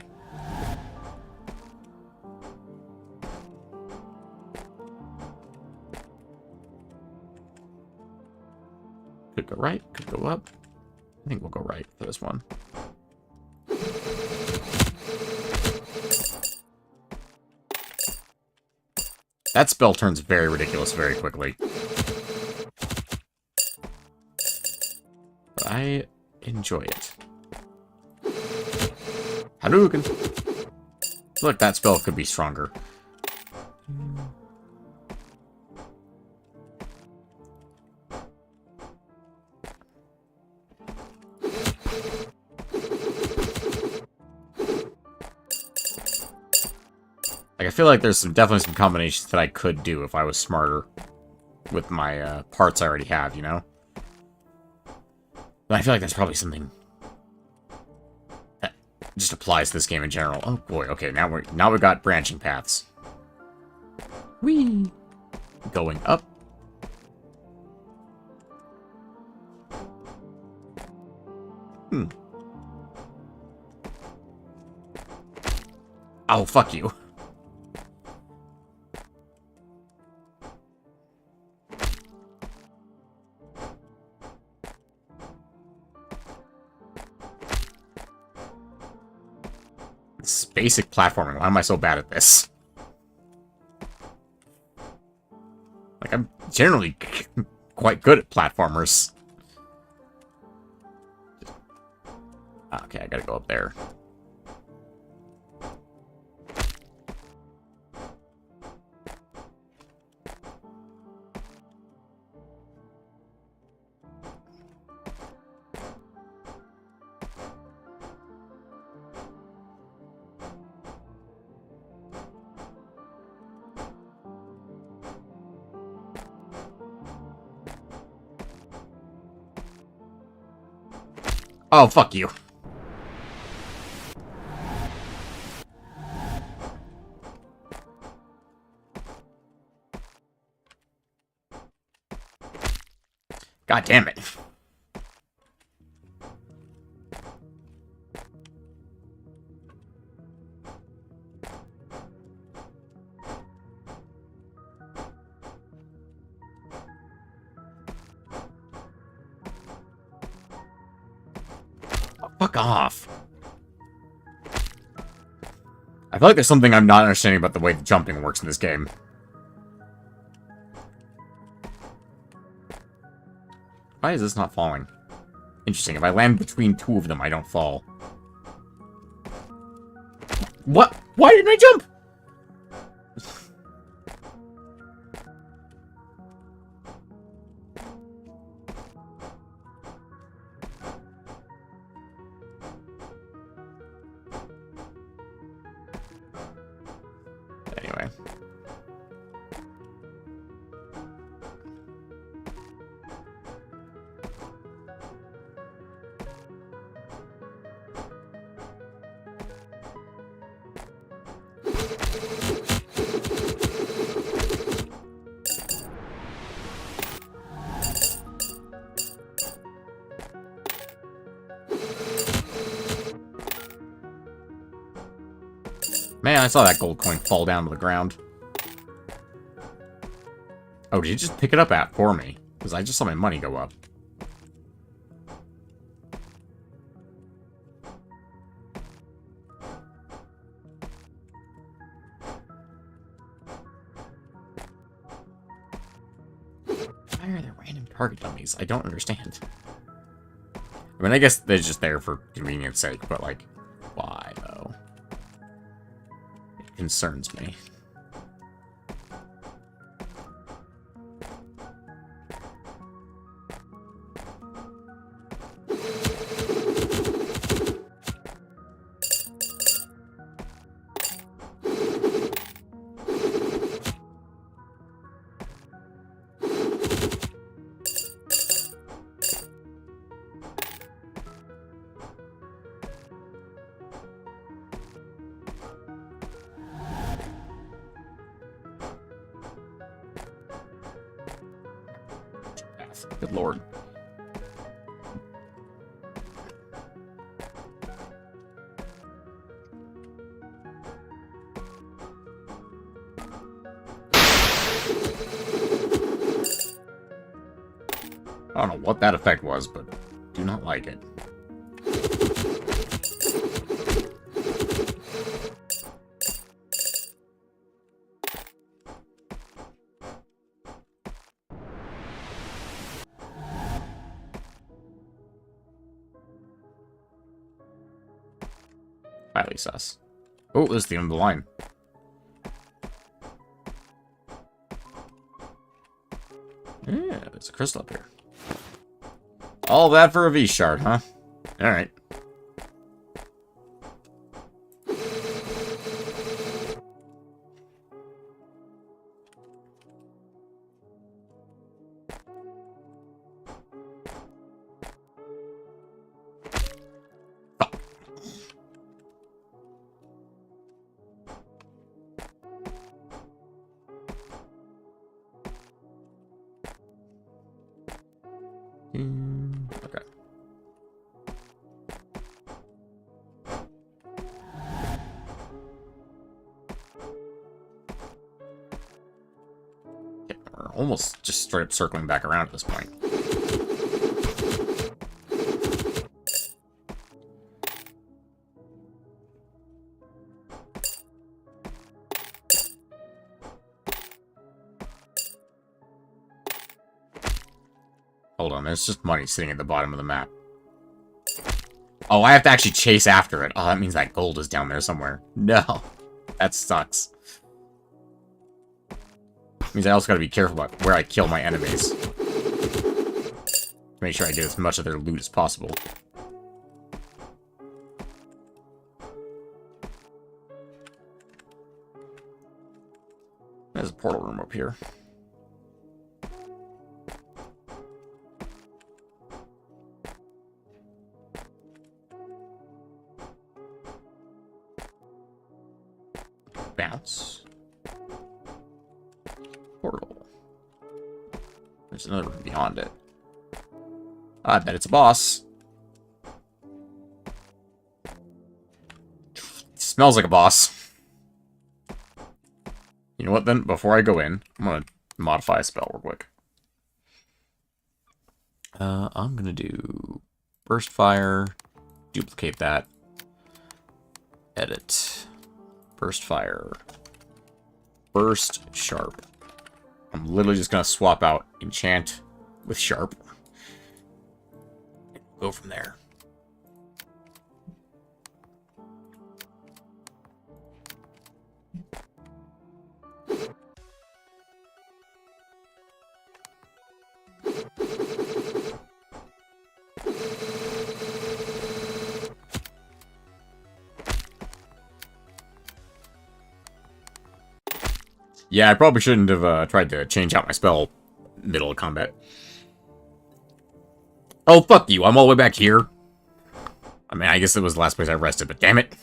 Could go right, could go up. I think we'll go right for this one. That spell turns very ridiculous very quickly. But I enjoy it. Hadouken! Look, that spell could be stronger. Like, I feel like there's definitely some combinations that I could do if I was smarter with my parts I already have, you know? But I feel like that's probably something that just applies to this game in general. Oh boy, okay, now we've got branching paths. Whee! Going up. Oh, fuck you. It's basic platforming. Why am I so bad at this? Like, I'm generally quite good at platformers. Okay, I gotta go up there. Oh, fuck you. God damn it. Fuck off. I feel like there's something I'm not understanding about the way the jumping works in this game. Why is this not falling? Interesting. If I land between two of them, I don't fall. What? Why didn't I jump? Anyway. Man, I saw that gold coin fall down to the ground. Oh, did you just pick it up for me? Because I just saw my money go up. Why are there random target dummies? I don't understand. I mean, I guess they're just there for convenience sake, but like, why though? concerns me. Good lord. I don't know what that effect was, but do not like it. Highly sus. Oh, this is the end of the line. Yeah, there's a crystal up here. All that for a V-shard, huh? Alright. Okay. Yeah, we're almost just straight up circling back around at this point. Hold on, there's just money sitting at the bottom of the map. Oh, I have to actually chase after it. Oh, that means that gold is down there somewhere. No. That sucks. Means I also gotta be careful about where I kill my enemies. Make sure I get as much of their loot as possible. There's a portal room up here. Bounce. Portal. There's another room beyond it. I bet it's a boss. Smells like a boss. You know what then? Before I go in, I'm gonna modify a spell real quick. I'm gonna do burst fire, duplicate that, edit, burst fire, burst sharp. I'm literally just gonna swap out enchant with sharp. Go from there. Yeah, I probably shouldn't have tried to change out my spell middle of combat. Oh, fuck you. I'm all the way back here. I mean, I guess it was the last place I rested, but damn it.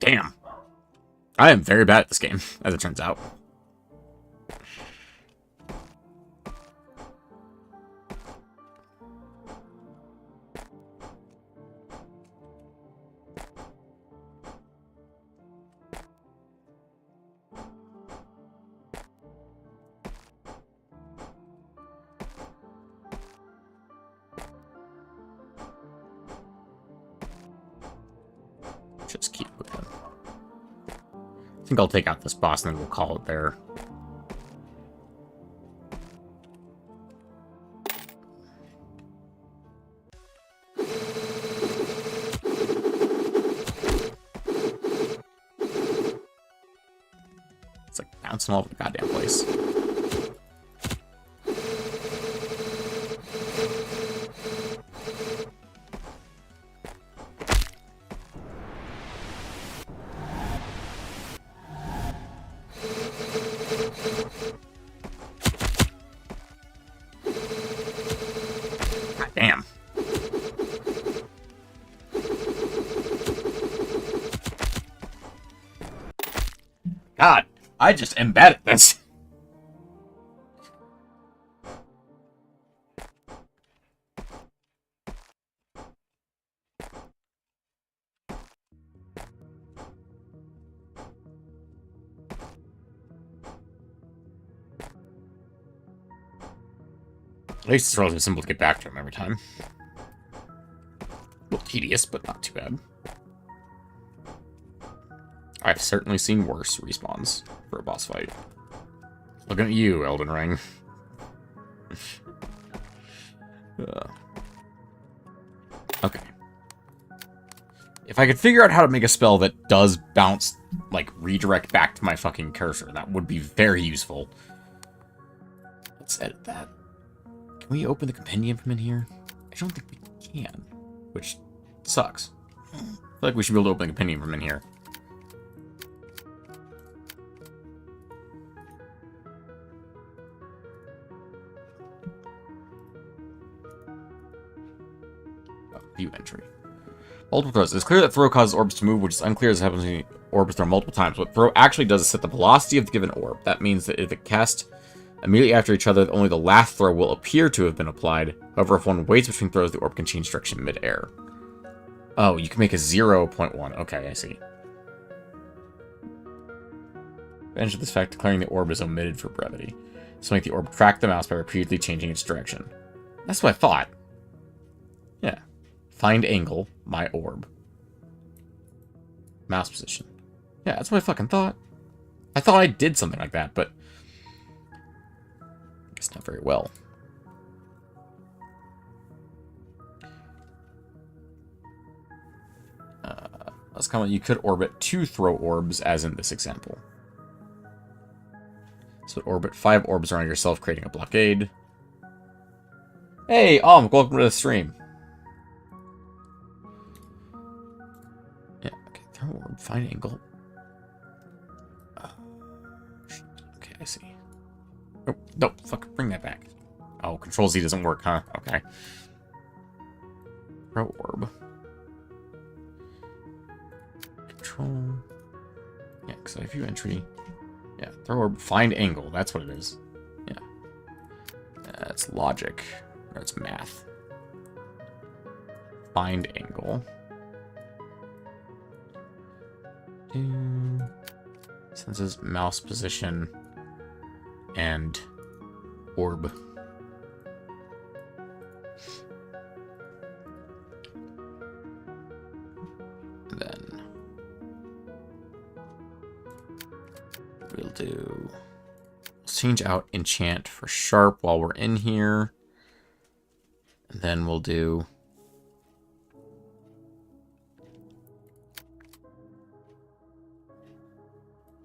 Damn. I am very bad at this game, as it turns out. Just keep moving. I think I'll take out this boss and then we'll call it there. It's like bouncing all over the goddamn place. Damn. God, I just am bad at this. At least it's relatively simple to get back to him every time. A little tedious, but not too bad. I've certainly seen worse respawns for a boss fight. Looking at you, Elden Ring. Okay. If I could figure out how to make a spell that does bounce, like, redirect back to my fucking cursor, that would be very useful. Let's edit that. Can we open the compendium from in here? I don't think we can, which sucks. I feel like we should be able to open the compendium from in here. Oh, view entry. Multiple throws. It's clear that throw causes orbs to move, which is unclear as it happens when orbs thrown multiple times. What throw actually does is set the velocity of the given orb. That means that if it cast immediately after each other, only the last throw will appear to have been applied. However, if one waits between throws, the orb can change direction mid-air. Oh, you can make a 0.1. Okay, I see. Advantage of this fact, declaring the orb is omitted for brevity. So make the orb track the mouse by repeatedly changing its direction. That's what I thought. Yeah. Find angle, my orb. Mouse position. Yeah, that's what I fucking thought. I thought I did something like that, but I guess not very well. Let's comment, you could orbit 2 throw orbs, as in this example. So orbit 5 orbs around yourself, creating a blockade. Hey, welcome to the stream. Yeah, okay, throw orb, find angle. Okay, I see. Oh, no, fuck, bring that back. Oh, Control Z doesn't work, huh? Okay. Throw orb. Control. Yeah, because I have view entry. Yeah, throw orb, find angle. That's what it is. Yeah. That's logic. Or it's math. Find angle. Senses mouse position and orb. Then we'll do, let's change out enchant for sharp while we're in here. And then we'll do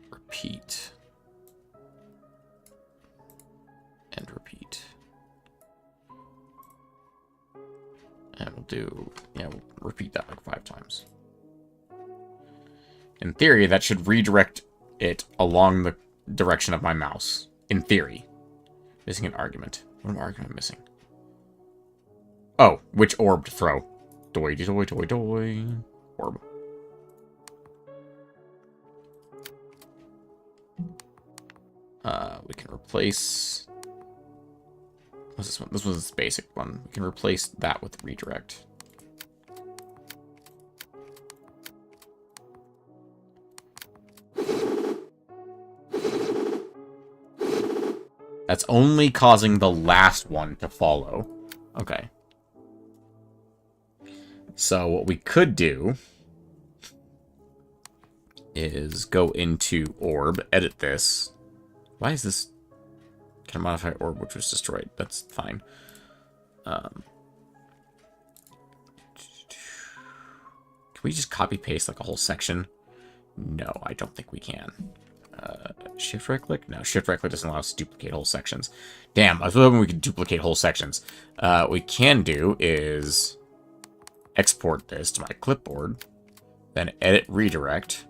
repeat and repeat. And we'll do, yeah, we'll repeat that like 5 times. In theory, that should redirect it along the direction of my mouse. In theory. Missing an argument. What argument am I missing? Oh, which orb to throw? Doy, doy, doy, doy. Orb. We can replace... What's this one? This was this basic one. We can replace that with redirect. That's only causing the last one to follow. Okay. So what we could do is go into orb, edit this. Why is this? Can I modify orb which was destroyed? That's fine. Can we just copy paste like a whole section? No, I don't think we can. Shift right click? No, shift right click doesn't allow us to duplicate whole sections. Damn, I was hoping we could duplicate whole sections. What we can do is export this to my clipboard, then edit redirect,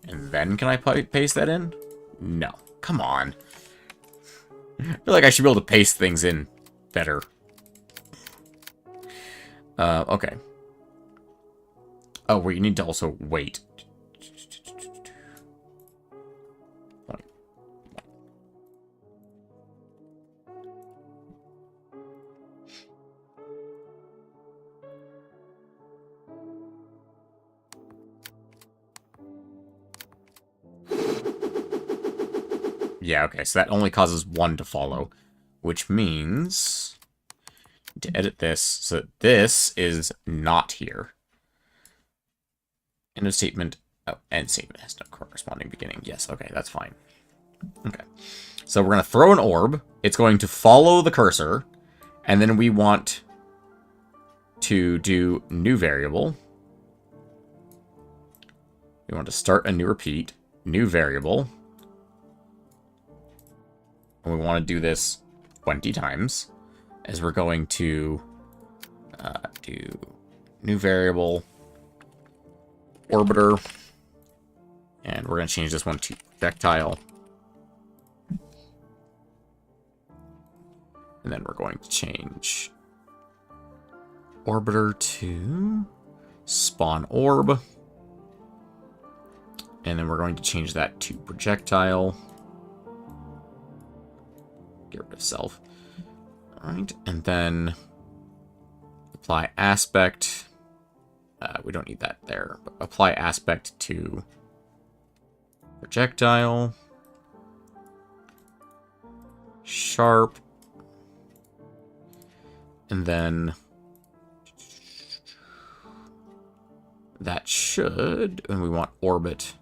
and then can I paste that in? No. Come on. I feel like I should be able to paste things in better. Okay. Oh, well, you need to also wait. Yeah, okay, so that only causes one to follow, which means to edit this so that this is not here. End of statement. Oh, end statement has no corresponding beginning. Yes, okay, that's fine. Okay, so we're going to throw an orb. It's going to follow the cursor, and then we want to do new variable. We want to start a new repeat, new variable. And we want to do this 20 times, as we're going to do new variable, orbiter, and we're going to change this one to projectile. And then we're going to change orbiter to spawn orb. And then we're going to change that to projectile. Get rid of self. Alright, and then apply aspect. We don't need that there, but apply aspect to projectile. Sharp. And then that should, and we want orbit.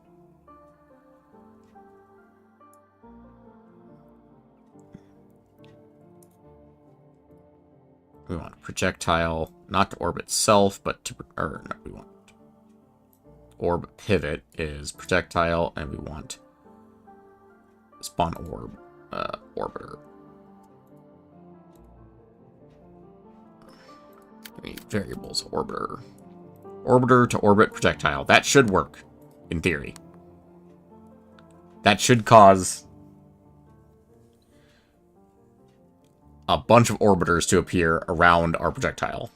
We want projectile, not to orbit self, but to, or no, we want orb pivot is projectile, and we want spawn orb, orbiter. We need variables, orbiter. Orbiter to orbit projectile. That should work, in theory. That should cause a bunch of orbiters to appear around our projectile.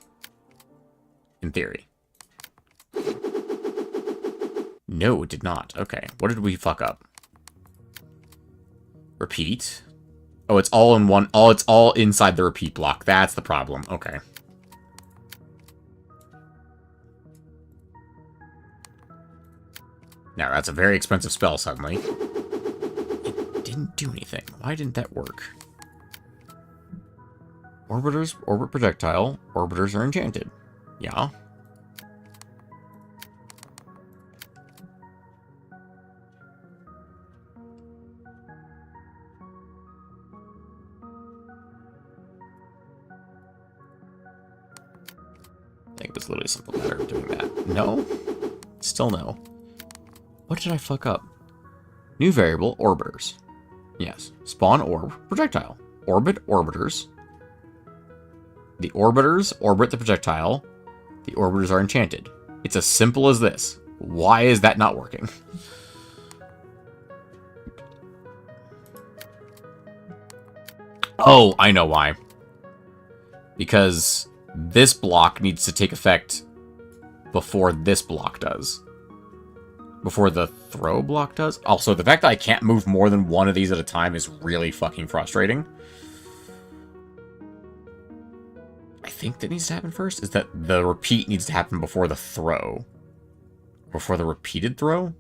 In theory. No, it did not. Okay, what did we fuck up? Repeat. Oh, it's all in one. Oh, it's all inside the repeat block. That's the problem. Okay. Now, that's a very expensive spell, suddenly. It didn't do anything. Why didn't that work? Orbiters, orbit projectile. Orbiters are enchanted. Yeah. I think it was literally a simple matter of doing that. No? Still no. What did I fuck up? New variable, orbiters. Yes. Spawn orb, projectile. Orbit orbiters. The orbiters orbit the projectile. The orbiters are enchanted. It's as simple as this. Why is that not working? Oh, I know why. Because this block needs to take effect before this block does. Before the throw block does? Also, the fact that I can't move more than one of these at a time is really fucking frustrating. I think that needs to happen first. Is that the repeat needs to happen before the throw? Before the repeated throw?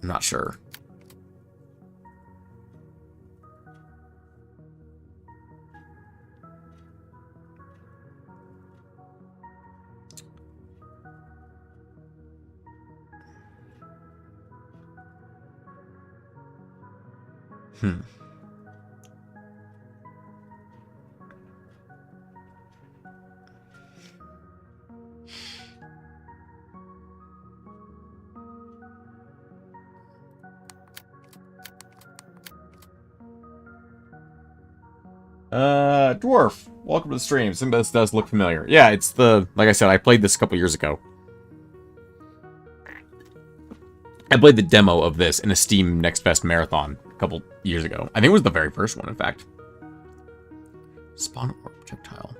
I'm not sure. Hmm. Dwarf, welcome to the stream. Some of this does look familiar. Yeah, it's the, like I said, I played this a couple years ago. I played the demo of this in a Steam Next Best Marathon a couple years ago. I think it was the very first one, in fact. Spawn orb projectile.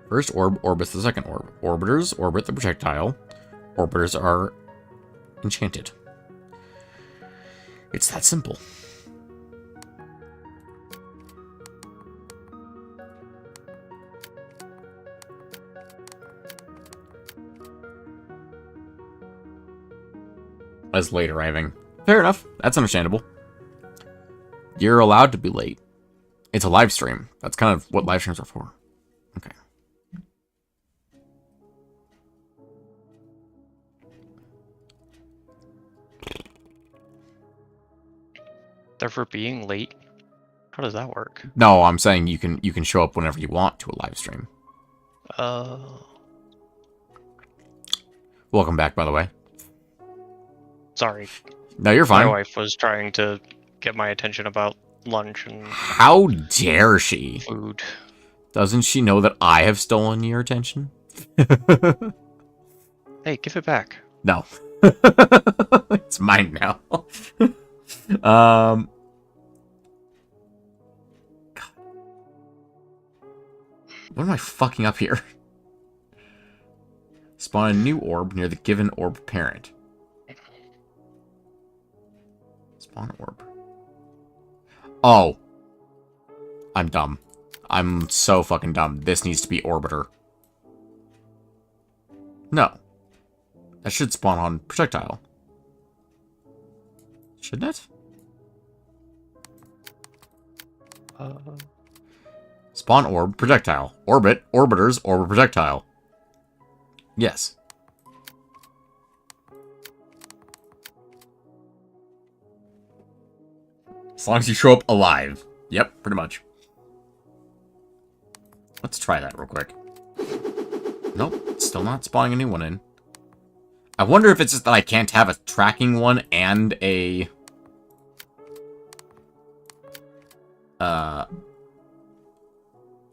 First orb orbits the second orb. Orbiters orbit the projectile. Orbiters are enchanted. It's that simple. As late arriving. Fair enough. That's understandable. You're allowed to be late. It's a live stream. That's kind of what live streams are for. Okay. They're for being late? How does that work? No, I'm saying you can show up whenever you want to a live stream. Welcome back, by the way. Sorry. No, you're fine. My wife was trying to get my attention about lunch and How dare she? food. Doesn't she know that I have stolen your attention? Hey, give it back. No. It's mine now. What am I fucking up here? Spawn a new orb near the given orb parent. Spawn orb. Oh. I'm dumb. I'm so fucking dumb. This needs to be orbiter. No. That should spawn on projectile. Shouldn't it? Spawn orb, projectile. Orbit, orbiters, orbit, projectile. Yes. As long as you show up alive. Yep, pretty much. Let's try that real quick. Nope, still not spawning a new one in. I wonder if it's just that I can't have a tracking one and a...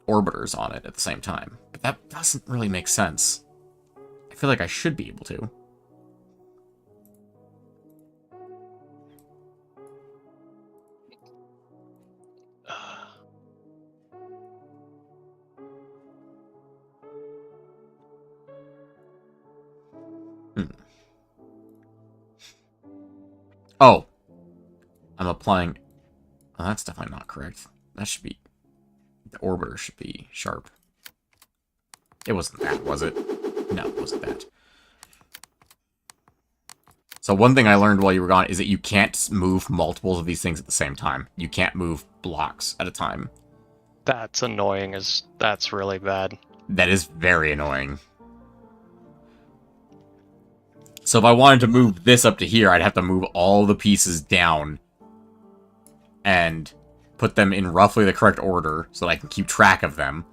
orbiters on it at the same time. But that doesn't really make sense. I feel like I should be able to. Oh. I'm applying... Oh, that's definitely not correct. That should be... The orbiter should be sharp. It wasn't that, was it? No, it wasn't that. So one thing I learned while you were gone is that you can't move multiples of these things at the same time. You can't move blocks at a time. That's annoying. That's really bad. That is very annoying. So if I wanted to move this up to here, I'd have to move all the pieces down and put them in roughly the correct order so that I can keep track of them.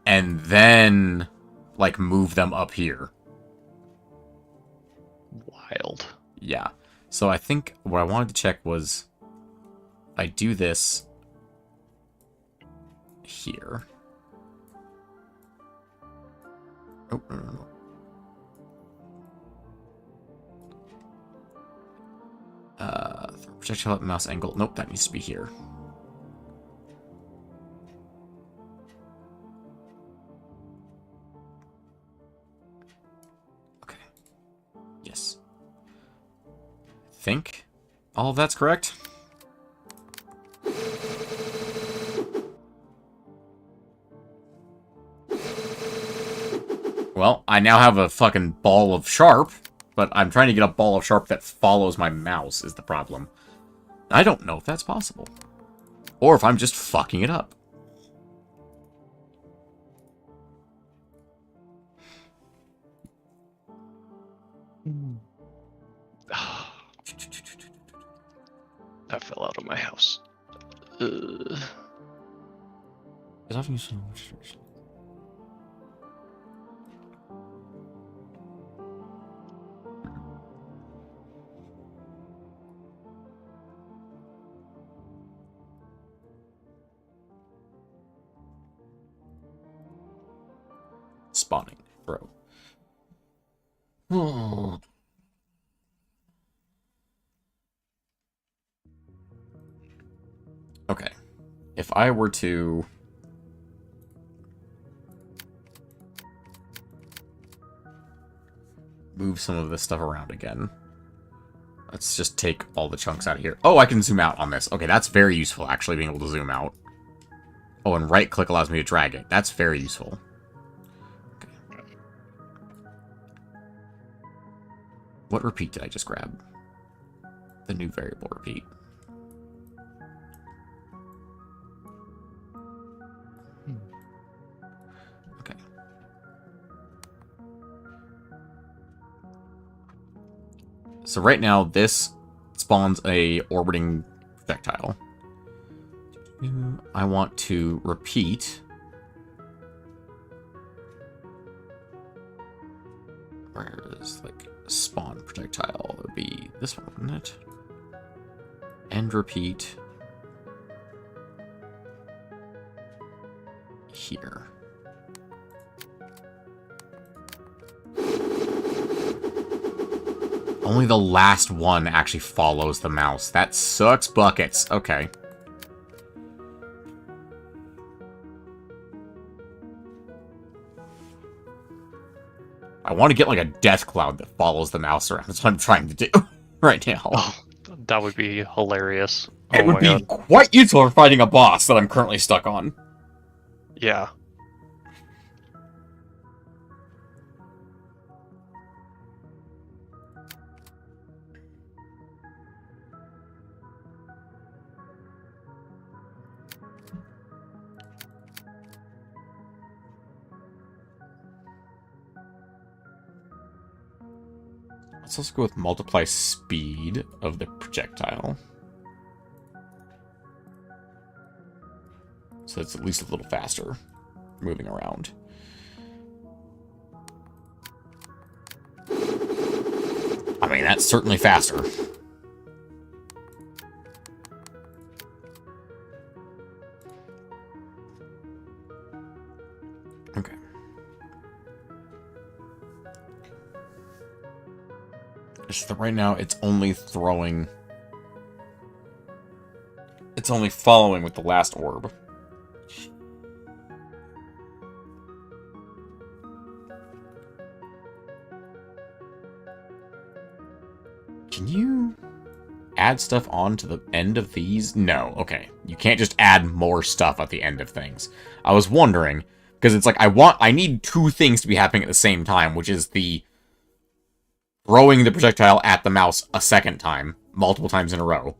And then, like, move them up here. Wild. Yeah. So I think what I wanted to check was, if I do this here. Oh, no. Projectile at mouse angle. Nope, that needs to be here. think all of that's correct. Well, I now have a fucking ball of sharp, but I'm trying to get a ball of sharp that follows my mouse is the problem. I don't know if that's possible. Or if I'm just fucking it up. That fell out of my house. Spawning, bro. Okay. If I were to... move some of this stuff around again. Let's just take all the chunks out of here. Oh, I can zoom out on this. Okay, that's very useful, actually, being able to zoom out. Oh, and right-click allows me to drag it. That's very useful. Okay. What repeat did I just grab? The new variable repeat. Okay. So right now, this spawns a orbiting projectile. I want to repeat. Where is, like, spawn projectile? It would be this one, wouldn't it? And repeat. Here. Only the last one actually follows the mouse. That sucks buckets. Okay. I want to get like a death cloud that follows the mouse around. That's what I'm trying to do right now. Oh, that would be hilarious. It would be quite useful for fighting a boss that I'm currently stuck on. Yeah. Let's also go with multiply speed of the projectile. So it's at least a little faster moving around. I mean, that's certainly faster. Okay. So right now, it's only throwing... It's only following with the last orb. Can you add stuff on to the end of these? No, okay. You can't just add more stuff at the end of things. I was wondering, because it's like, I need two things to be happening at the same time, which is the throwing the projectile at the mouse a second time, multiple times in a row.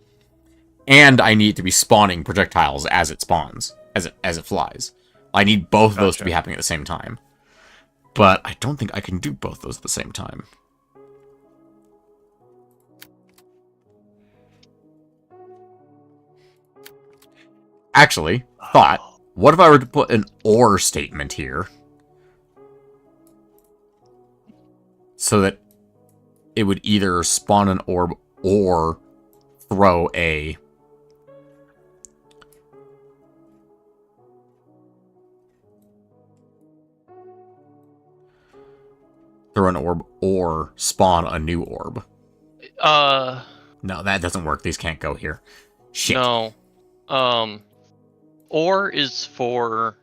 And I need to be spawning projectiles as it spawns, as it flies. I need both of those to be happening at the same time. But I don't think I can do both those at the same time. Actually, what if I were to put an OR statement here? So that it would either spawn an orb or throw a... throw an orb or spawn a new orb. No, that doesn't work. These can't go here. Shit. No. Or is for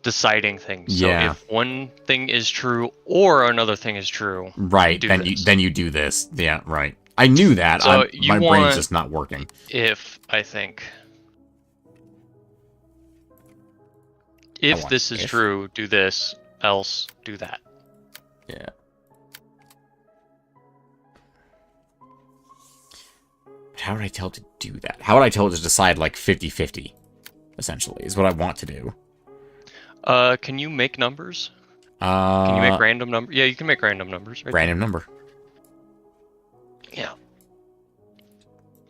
deciding things. Yeah. So if one thing is true or another thing is true, right, then you do this. Yeah, right. I knew that. So My brain's just not working. If, I think. If this is true, do this, else do that. Yeah. But how would I tell it to do that? How would I tell it to decide, like, 50-50, essentially, is what I want to do. Can you make numbers? Can you make random numbers? Yeah, you can make random numbers. Right random number. Yeah.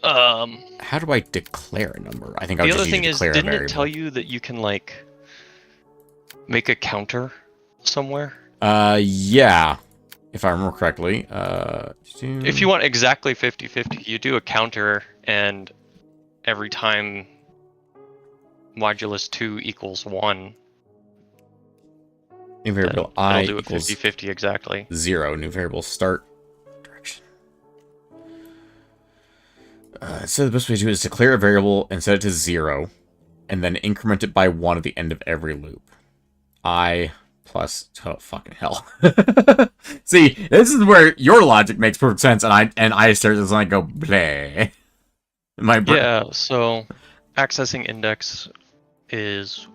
How do I declare a number? I think I'll just use declare a variable. Didn't it tell you that you can, like, make a counter somewhere? Yeah. If I remember correctly. If you want exactly 50-50, you do a counter, and every time modulus 2 equals 1, new variable I it'll do it equals 50-50 exactly. 0. New variable start direction. So the best way to do it is declare a variable and set it to 0, and then increment it by 1 at the end of every loop. I plus, oh fucking hell. See, this is where your logic makes perfect sense, and I start to like go bleh. My brain. Yeah, so accessing index is,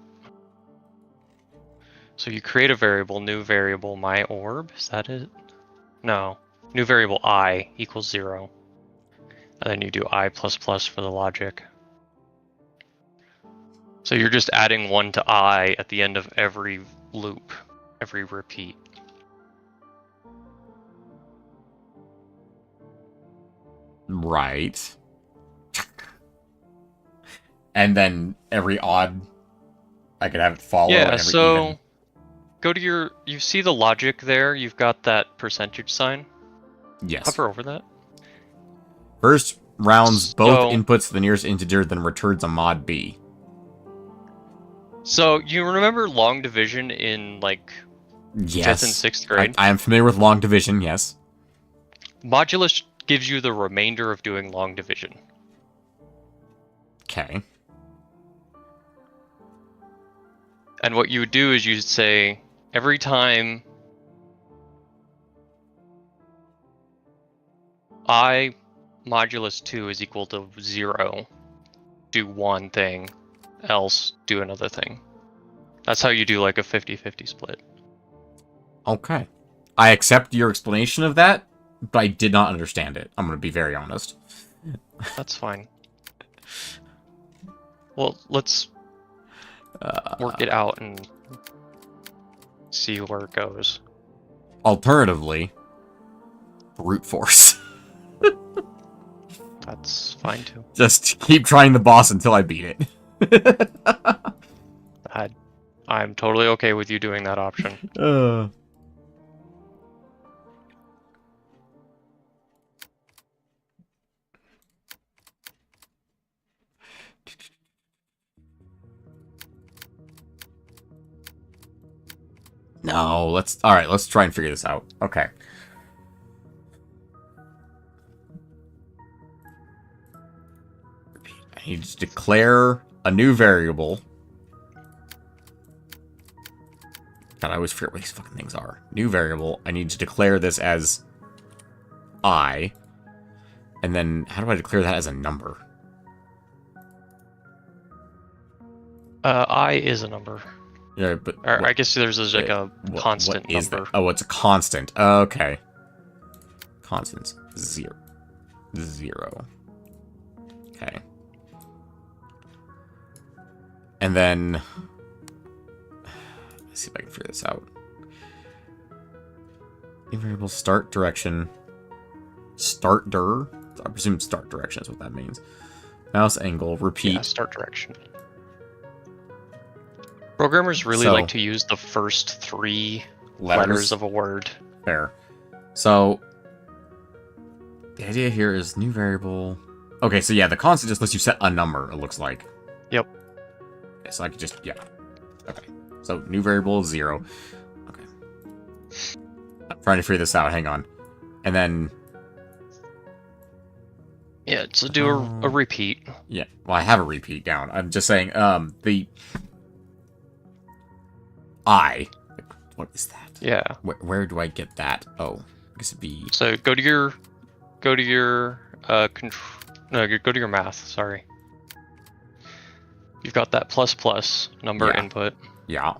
so you create a variable, new variable my orb, is that it? No, new variable I equals 0, and then you do I plus plus for the logic. So you're just adding 1 to I at the end of every loop, every repeat. Right. And then every odd, I could have it follow. Yeah, and every so even. Go to your, you see the logic there? You've got that percentage sign? Yes. Hover over that. First rounds both inputs to the nearest integer, then returns a mod B. So, you remember long division in, like, yes. 5th and 6th grade? I am familiar with long division, yes. Modulus gives you the remainder of doing long division. Okay. And what you would do is you'd say, every time I modulus 2 is equal to 0, do one thing, else do another thing. That's how you do like a 50-50 split. Okay. I accept your explanation of that, but I did not understand it. I'm going to be very honest. That's fine. Well, let's work it out and see where it goes. Alternatively, brute force. That's fine too. Just keep trying the boss until I beat it. I'm totally okay with you doing that option. No, alright, let's try and figure this out. Okay. I need to declare a new variable. God, I always forget what these fucking things are. New variable. I need to declare this as I. And then, how do I declare that as a number? I is a number. Yeah, but... Or, I guess there's like a constant what is number. That? Oh, it's a constant. Okay. Constants. 0. Okay. And then... Let's see if I can figure this out. New variable start direction. Start dir? I presume start direction is what that means. Mouse angle, repeat. Yeah, start direction. Programmers really like to use the first 3 letters of a word. Fair. So, the idea here is new variable... Okay, so yeah, the constant just lets you set a number, it looks like. Yep. Okay, so I could just... Yeah. Okay. So, new variable is 0. Okay. I'm trying to figure this out, hang on. And then... Yeah, so do a repeat. Yeah, well, I have a repeat down. I'm just saying, the... I. What is that? Yeah. Where do I get that? Oh, I guess it'd be... So go to your go to your go to your math. Sorry. You've got that plus number Yeah. input. Yeah.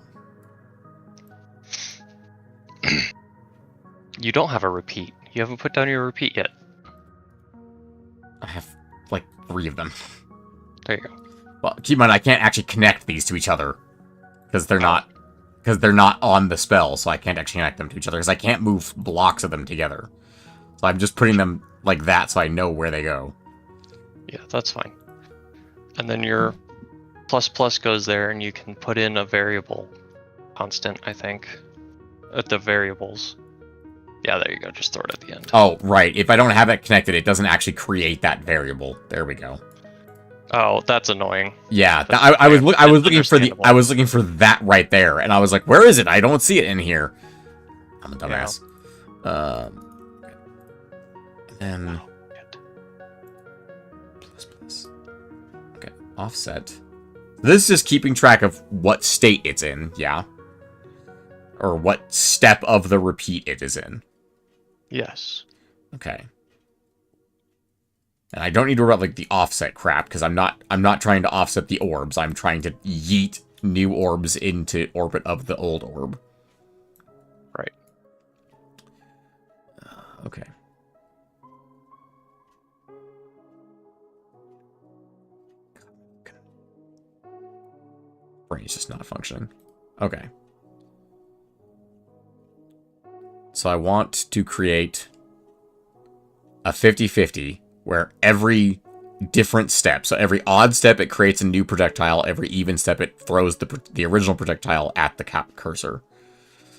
You don't have a repeat. You haven't put down your repeat yet. I have, like, 3 of them. There you go. Well, keep in mind, I can't actually connect these to each other. Because they're not... Because they're not on the spell, so I can't actually connect them to each other. Because I can't move blocks of them together. So I'm just putting them like that so I know where they go. Yeah, that's fine. And then your plus goes there, and you can put in a variable constant, I think, at the variables. Yeah, there you go. Just throw it at the end. Oh, right. If I don't have it connected, it doesn't actually create that variable. There we go. Oh, that's annoying. Yeah, That's I was looking for understandable. I was looking for that right there, and I was like, where is it? I don't see it in here. I'm a dumbass. And plus. Okay, offset. This is just keeping track of what state it's in, yeah. Or what step of the repeat it is in. Yes. Okay. And I don't need to worry about like the offset crap, because I'm not trying to offset the orbs. I'm trying to yeet new orbs into orbit of the old orb. Right. Okay. Brain's just not functioning. Okay. So I want to create a 50-50 where every different step, so every odd step it creates a new projectile, every even step it throws the original projectile at the cursor.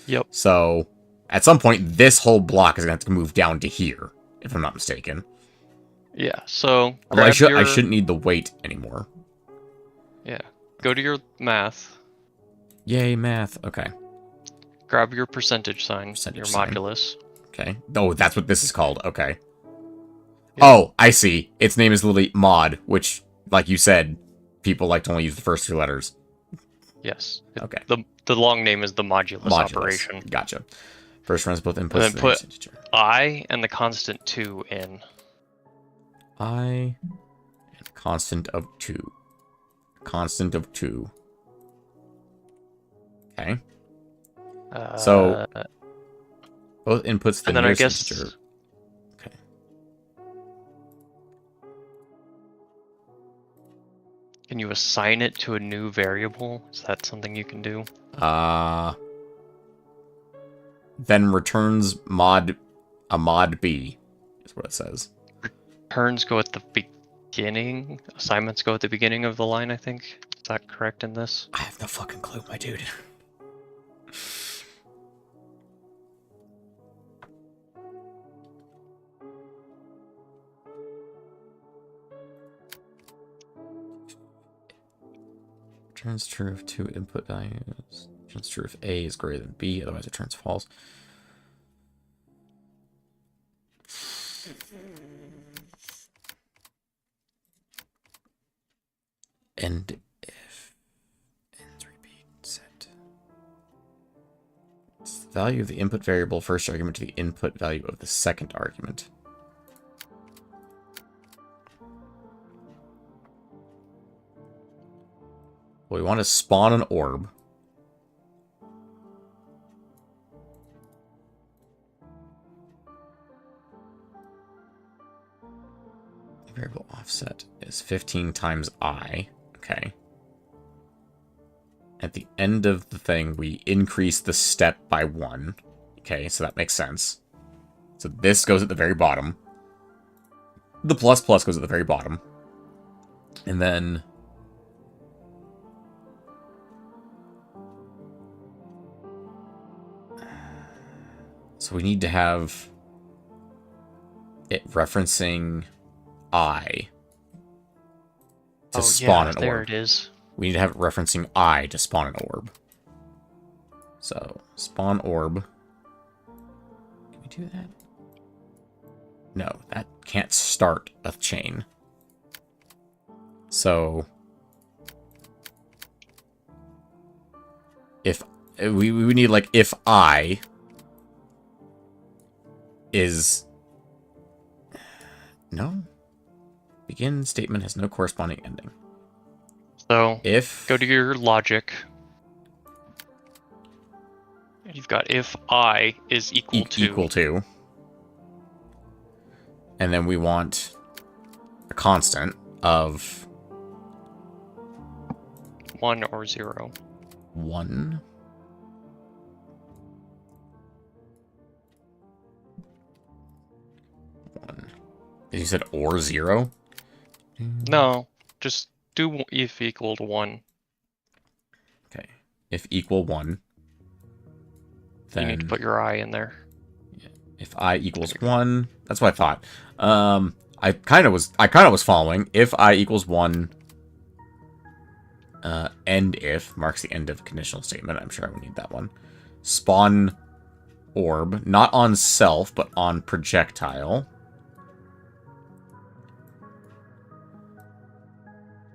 Yep. So at some point this whole block is going to have to move down to here, if I'm not mistaken. Yeah, so Although I shouldn't need the weight anymore. Yeah. Go to your math. Yay, math. Okay. Grab your percentage sign, Percentage your sign. modulus. Okay. Oh, that's what this is called. Okay. Yeah. Oh, I see. Its name is literally mod, which, like you said, people like to only use the first 2 letters. Yes. Okay. The long name is the modulus, operation. Gotcha. First runs both inputs. And then put I and the constant 2 in. I and constant of 2. Constant of 2. Okay. So both inputs. And then I guess. Integer. Okay. Can you assign it to a new variable? Is that something you can do? Then returns mod B is what it says. Turns go at the beginning. Assignments go at the beginning of the line, I think. Is that correct in this? I have no fucking clue, my dude. Returns true if 2 input values. Returns true if A is greater than B, otherwise it turns false. And if ends repeat set. It's the value of the input variable first argument to the input value of the second argument. Well, we want to spawn an orb. The variable offset is 15 times I. Okay. At the end of the thing, we increase the step by 1. Okay, so that makes sense. So this goes at the very bottom. The plus goes at the very bottom. And then... So we need to have it referencing I to spawn an orb. There it is. We need to have it referencing I to spawn an orb. So, spawn orb. Can we do that? No, that can't start a chain. So, if we need like if I is No. Begin statement has no corresponding ending. So If go to your logic. You've got if I is equal to. equal to. And then we want a constant of 1 or 0. 1. You said or 0? No, just do if equal to 1. Okay. If equal 1, then You need to put your I in there. if I equals 1, that's what I thought. I kind of was following. If I equals 1, end if marks the end of conditional statement. I'm sure I would need that one. Spawn orb, not on self, but on projectile.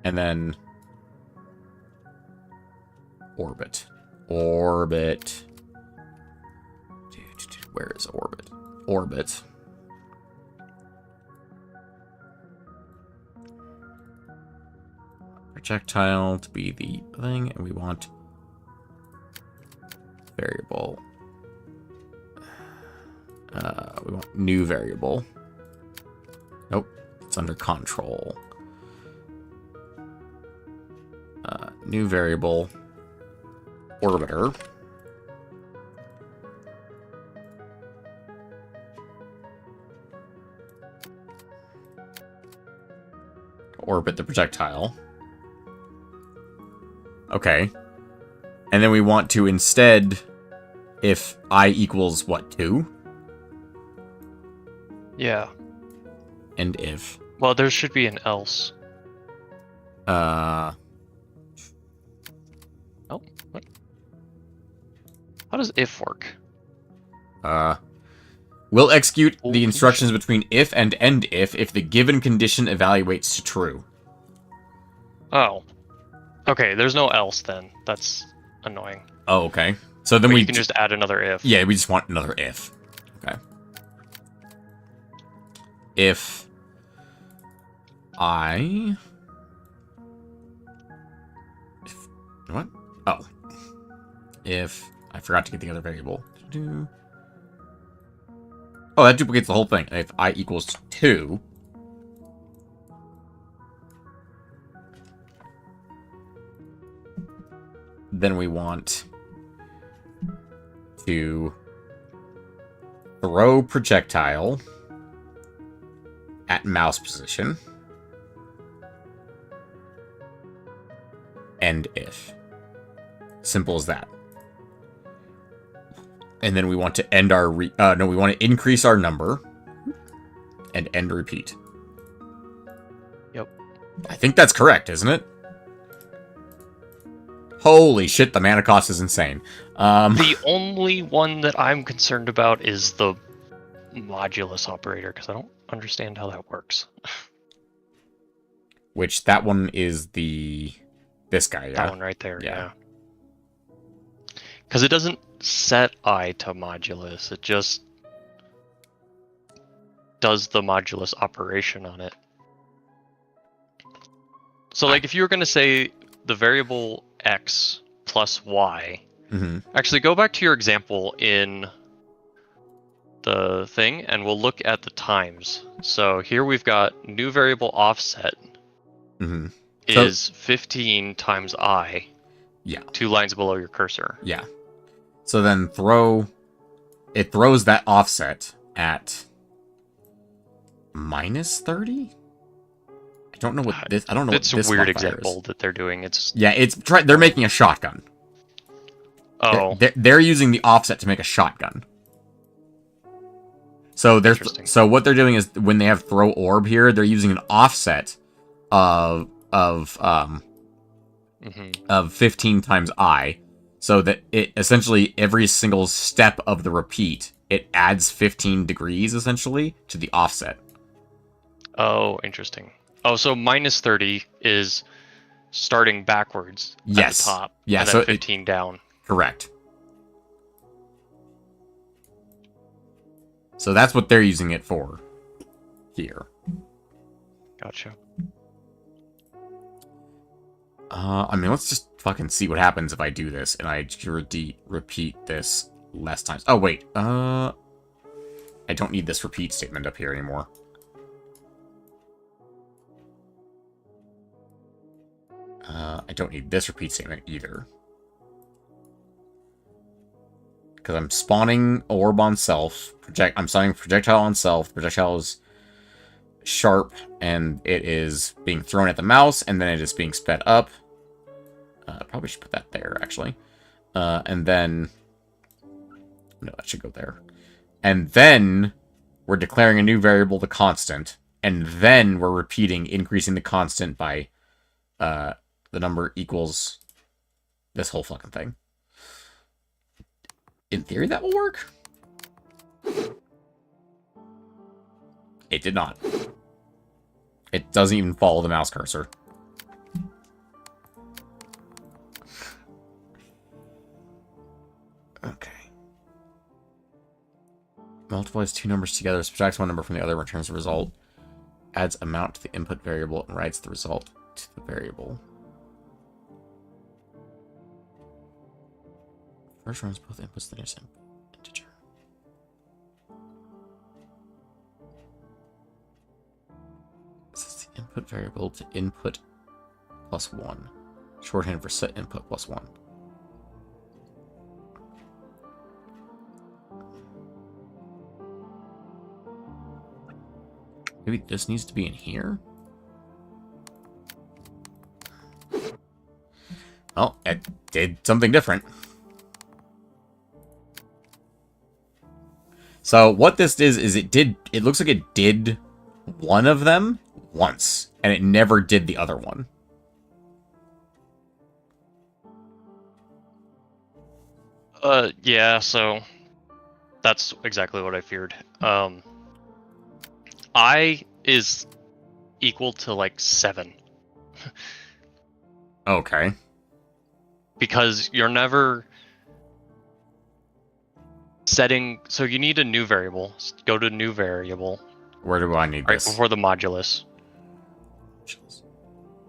And then orbit. Orbit. Where is orbit? Orbit. Projectile to be the thing, and we want variable. We want new variable. Nope, it's under control. New variable orbiter. Orbit the projectile. Okay. And then we want to instead, if I equals what, 2? Yeah. And if. Well, there should be an else. Oh, what? How does if work? We'll execute the instructions between if and end if the given condition evaluates to true. Oh. Okay, there's no else then. That's annoying. Oh, okay. So then But we you can just add another if. Yeah, we just want another if. Okay. If I... What? Oh. If... I forgot to get the other variable. Oh, that duplicates the whole thing. If I equals 2... Then we want to throw projectile at mouse position. End if. Simple as that. And then we want to end our we want to increase our number and end repeat. Yep. I think that's correct, isn't it? Holy shit, the mana cost is insane. The only one that I'm concerned about is the modulus operator, because I don't understand how that works. Which, that one is this guy, yeah? That one right there, yeah. Because it doesn't set I to modulus, it just does the modulus operation on it. So, like, if you were going to say the variable x plus y, actually go back to your example in the thing, and we'll look at the times. So here we've got new variable offset is 15 times I. Yeah. 2 lines below your cursor. Yeah. So then it throws that offset at minus 30? I don't know what this. I don't know. It's what this a weird modifier example is. that they're doing. It's they're making a shotgun. Oh, they're using the offset to make a shotgun. So what they're doing is when they have throw orb here, they're using an offset of 15 times I, so that it essentially every single step of the repeat it adds 15 degrees essentially to the offset. Oh, interesting. Oh, so minus 30 is starting backwards at the top. Yeah, and then so 15 down. Correct. So that's what they're using it for here. Gotcha. I mean, let's just fucking see what happens if I do this and I repeat this less times. Oh, wait. I don't need this repeat statement up here anymore. I don't need this repeat statement either. Because I'm spawning orb on self. I'm spawning projectile on self. Projectile is sharp, and it is being thrown at the mouse, and then it is being sped up. I probably should put that there, actually. And then... No, that should go there. And then we're declaring a new variable, the constant. And then we're repeating, increasing the constant by the number equals this whole fucking thing. In theory, that will work. It did not. It doesn't even follow the mouse cursor. Okay. Multiplies two numbers together, subtracts one number from the other, returns the result, adds amount to the input variable, and writes the result to the variable. First runs both inputs, then is integer. Sets the input variable to input plus 1. Shorthand for set input plus 1. Maybe this needs to be in here? Well, it did something different. So what this is it looks like it did one of them once, and it never did the other one. Yeah, so that's exactly what I feared. I is equal to like 7. Okay. Because you're never setting, so you need a new variable. Go to new variable. Where do I need Right this? before the modulus.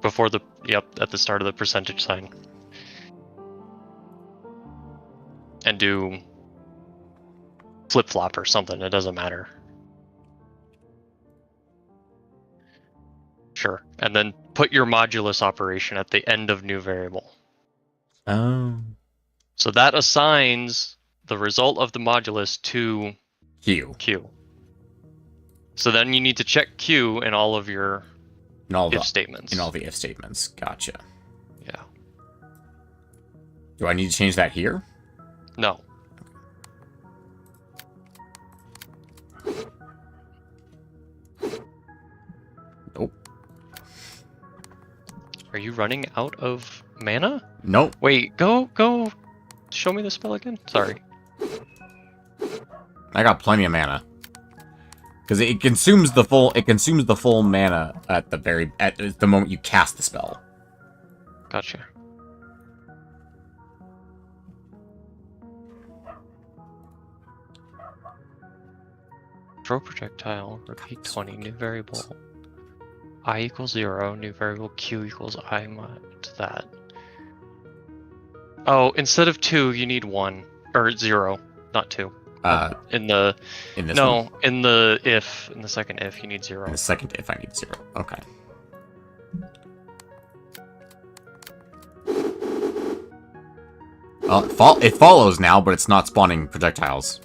Before the, yep, at the start of the percentage sign. And do flip-flop or something, it doesn't matter. Sure. And then put your modulus operation at the end of new variable. Oh. So that assigns the result of the modulus to Q. So then you need to check Q in all of your if statements. In all the if statements. Gotcha. Yeah. Do I need to change that here? No. Nope. Are you running out of mana? Nope. Wait, go. Show me the spell again. Sorry. I got plenty of mana. Because it consumes the full mana at the moment you cast the spell. Gotcha. Throw projectile, repeat 20, new variable. I equals 0, new variable Q equals I mod that. Oh, instead of 2, you need 1. Or 0, not 2. In the second if you need 0. In the second if I need 0. Okay. Well, it follows now, but it's not spawning projectiles.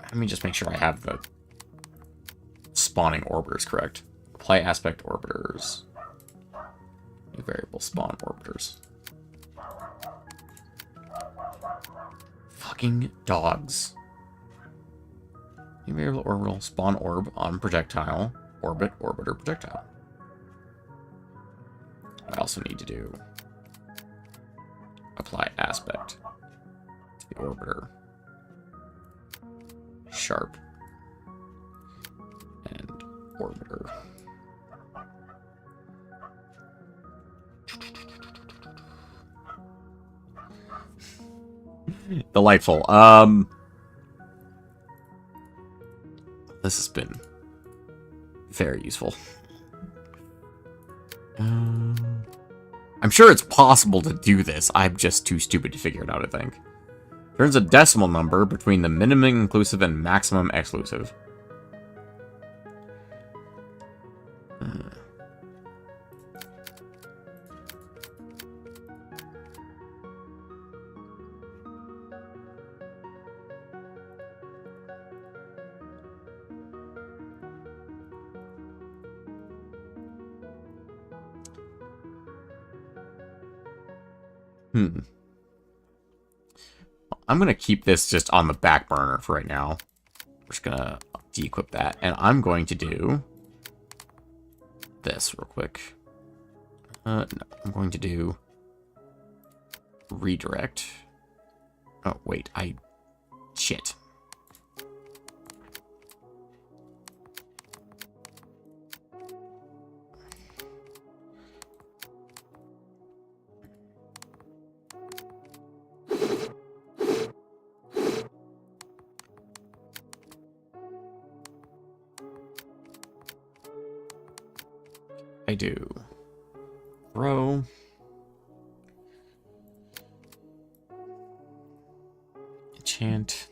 Let me just make sure I have the spawning orbiters correct. Apply aspect orbiters. New variable spawn orbiters. Fucking dogs. New variable orbital spawn orb on projectile. Orbit orbiter projectile. I also need to do apply aspect to the orbiter. Sharp and orbiter. Delightful. This has been very useful. I'm sure it's possible to do this. I'm just too stupid to figure it out, I think. Turns a decimal number between the minimum inclusive and maximum exclusive. I'm going to keep this just on the back burner for right now. We're just going to de-equip that. And I'm going to do this real quick. No, I'm going to do redirect. Oh, wait. Shit. I do throw enchant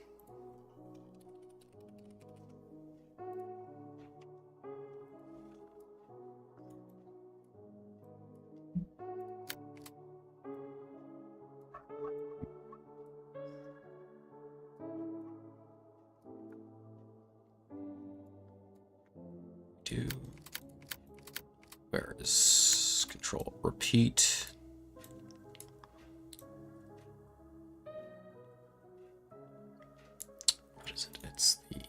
do. Where is control? Repeat. What is it? It's the...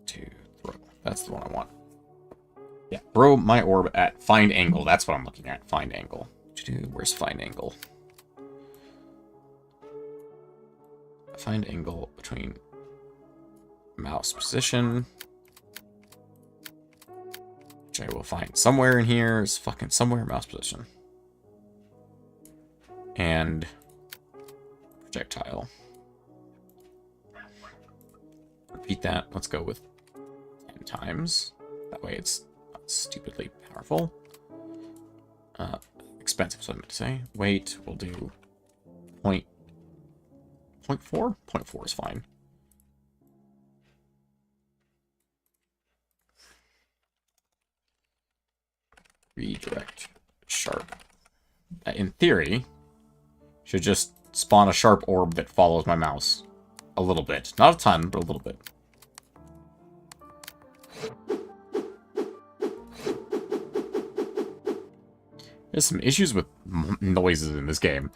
to throw. That's the one I want. Yeah, throw my orb at find angle. That's what I'm looking at. Find angle. Where's find angle? Find angle between mouse position, which I will find somewhere in here. Is fucking somewhere mouse position, and projectile. Repeat that. Let's go with 10 times. That way it's not stupidly powerful. Expensive, so I meant to say. Wait, we'll do 0.4? 0.4 is fine. Redirect sharp. In theory, should just spawn a sharp orb that follows my mouse. A little bit. Not a ton, but a little bit. There's some issues with noises in this game.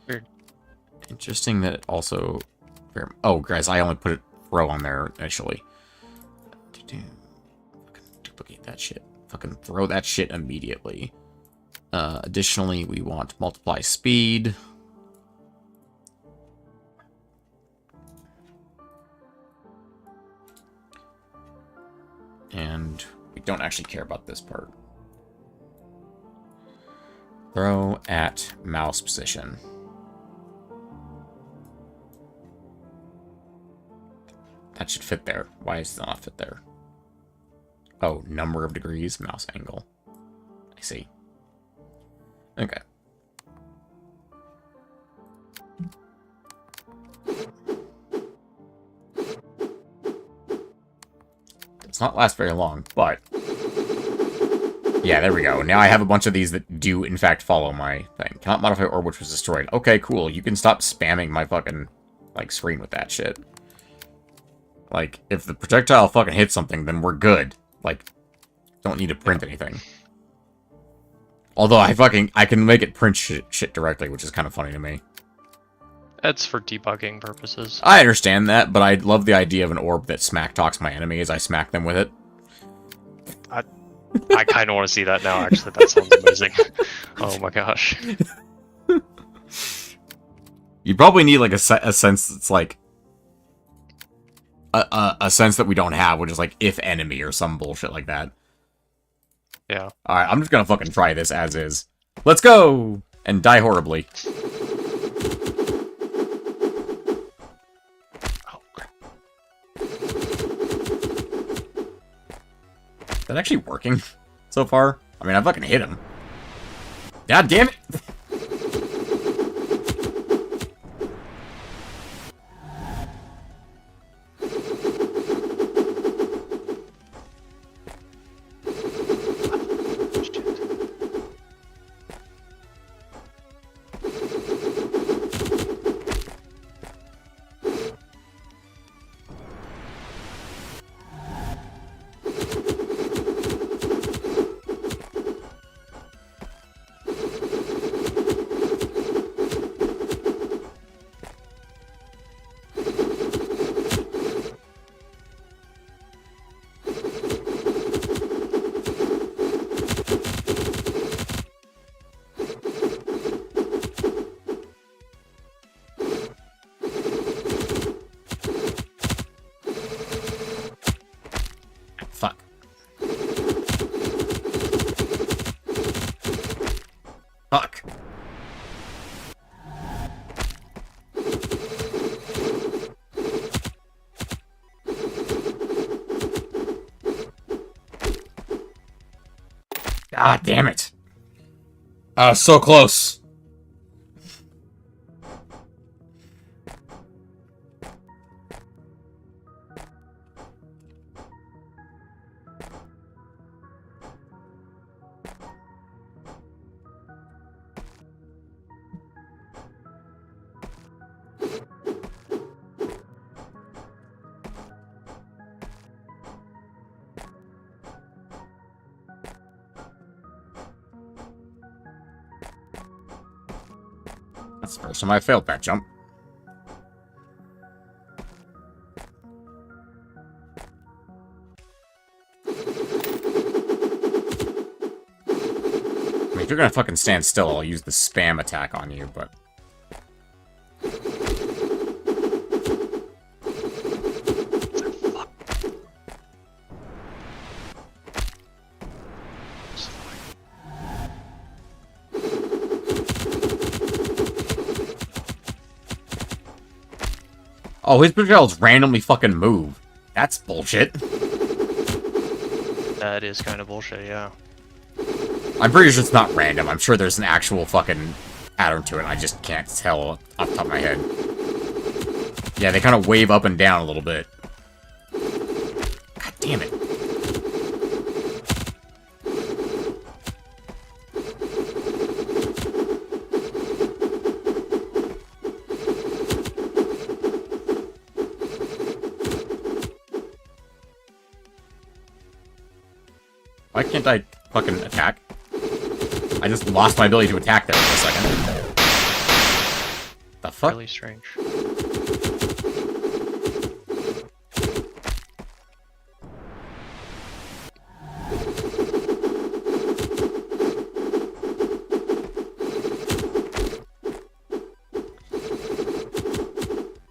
Weird. Interesting that it also... Oh, guys, I only put a throw on there initially. Fucking duplicate that shit. Fucking throw that shit immediately. Additionally, we want multiply speed. And we don't actually care about this part. Throw at mouse position. That should fit there. Why does it not fit there? Oh, number of degrees, mouse angle. I see. Okay. Does not last very long, but... Yeah, there we go. Now I have a bunch of these that do, in fact, follow my thing. Cannot modify orb which was destroyed. Okay, cool. You can stop spamming my fucking, like, screen with that shit. Like, if the projectile fucking hits something, then we're good. Like, don't need to print anything. Although I can make it print shit directly, which is kind of funny to me. That's for debugging purposes. I understand that, but I love the idea of an orb that smack talks my enemy as I smack them with it. I kind of want to see that now, actually. That sounds amazing. Oh my gosh. You probably need, like, a sense that's, like... a sense that we don't have, which is like if enemy or some bullshit like that. Yeah. Alright, I'm just gonna fucking try this as is. Let's go! And die horribly. Oh, crap. Is that actually working so far? I mean, I fucking hit him. God damn it! Fuck. Fuck. God damn it. So close. That's the first time I failed that jump. I mean, if you're gonna fucking stand still, I'll use the spam attack on you, but... Oh, his projectiles randomly fucking move. That's bullshit. That is kind of bullshit, yeah. I'm pretty sure it's not random. I'm sure there's an actual fucking pattern to it. I just can't tell off the top of my head. Yeah, they kind of wave up and down a little bit. God damn it. Why can't I fucking attack? I just lost my ability to attack there for a second. The fuck? Really strange.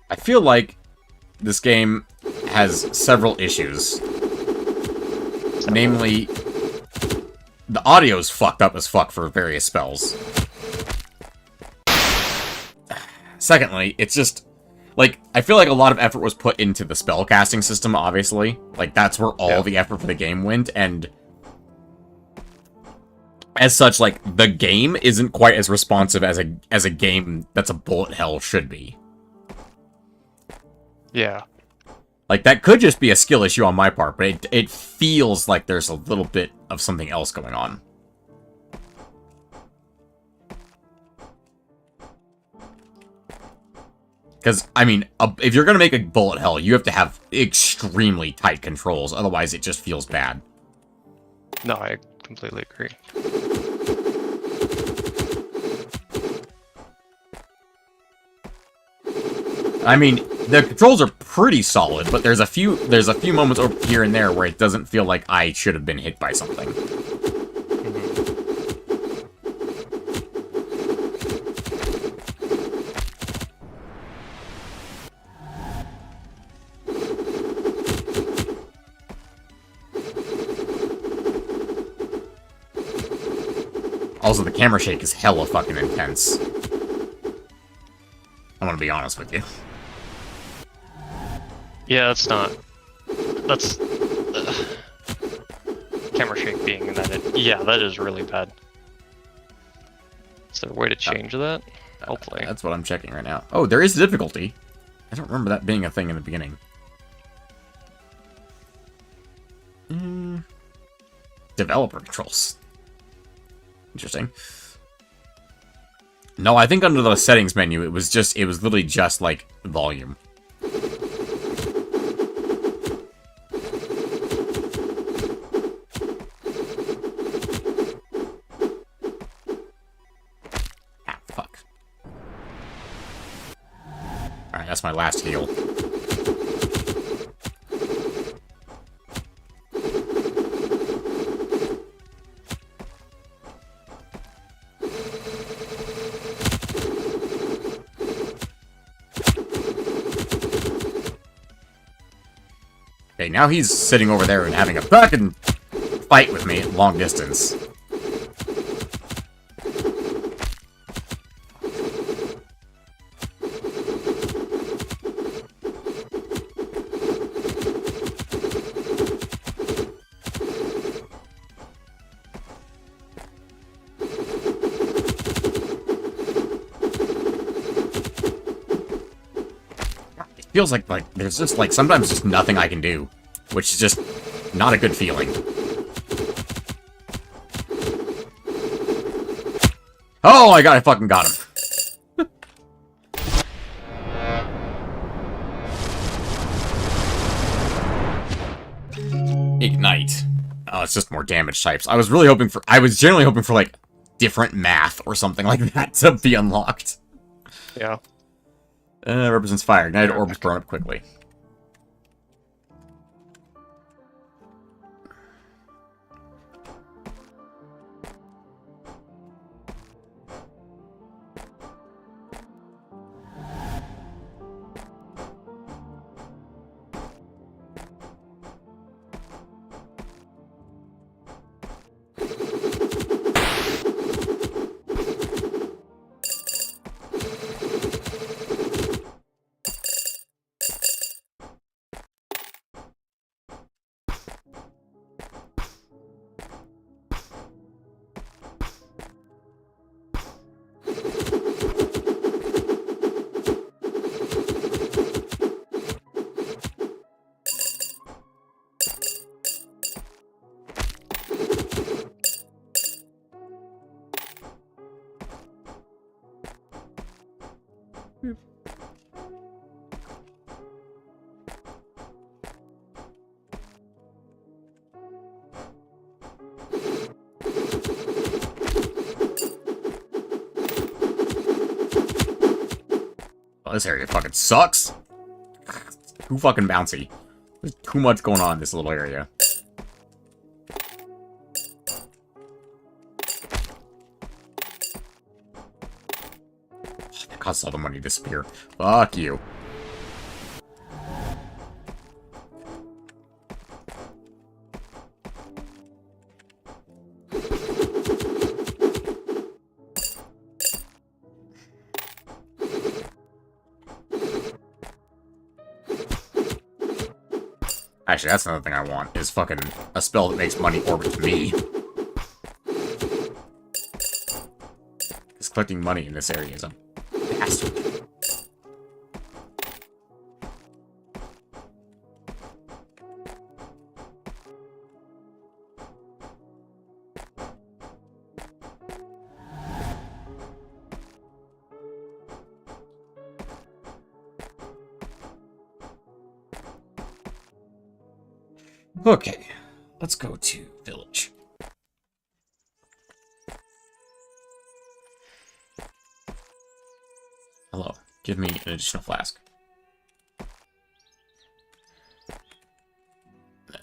I feel like this game has several issues. Namely, the audio's fucked up as fuck for various spells. Secondly, it's just, like, I feel like a lot of effort was put into the spell casting system, obviously. Like, that's where all the effort for the game went, and as such, like, the game isn't quite as responsive as a game that's a bullet hell should be. Yeah. Like, that could just be a skill issue on my part, but it feels like there's a little bit of something else going on. Because, I mean, if you're going to make a bullet hell, you have to have extremely tight controls, otherwise it just feels bad. No, I completely agree. I mean, the controls are pretty solid, but there's a few moments over here and there where it doesn't feel like I should have been hit by something. Also, the camera shake is hella fucking intense. I'm gonna be honest with you. Yeah, that's not. That's. Camera shake being that it. Yeah, that is really bad. Is there a way to change that? Hopefully. That's what I'm checking right now. Oh, there is difficulty. I don't remember that being a thing in the beginning. Developer controls. Interesting. No, I think under the settings menu, it was literally just, like, volume. Ah, fuck. Alright, that's my last heal. Okay, now he's sitting over there and having a fucking fight with me at long distance. Feels like there's just sometimes just nothing I can do, which is just not a good feeling. Oh my god, I fucking got him. Ignite. Oh, it's just more damage types. I was generally hoping for like different math or something like that to be unlocked. Yeah. Represents fire. Ignited orbs burn up quickly. Oh, this area fucking sucks. Too fucking bouncy. There's too much going on in this little area. That caused all the money to disappear. Fuck you. Actually, that's another thing I want, is fucking a spell that makes money orbit to me. Because collecting money in this area is a bastard. Okay, let's go to village. Hello, give me an additional flask. Then,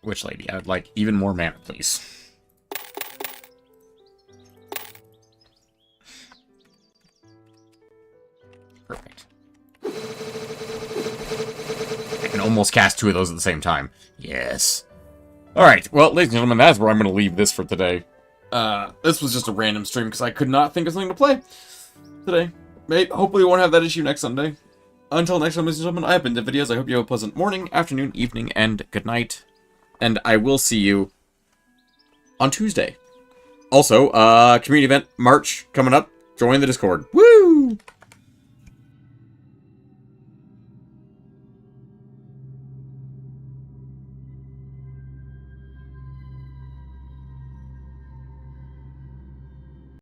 witch lady, I would like even more mana, please. Perfect. I can almost cast two of those at the same time. Yes. Alright, well, ladies and gentlemen, that's where I'm going to leave this for today. This was just a random stream because I could not think of something to play today. Hopefully we won't have that issue next Sunday. Until next time, ladies and gentlemen, I have been the videos. I hope you have a pleasant morning, afternoon, evening, and good night. And I will see you on Tuesday. Also, community event March coming up. Join the Discord. Woo!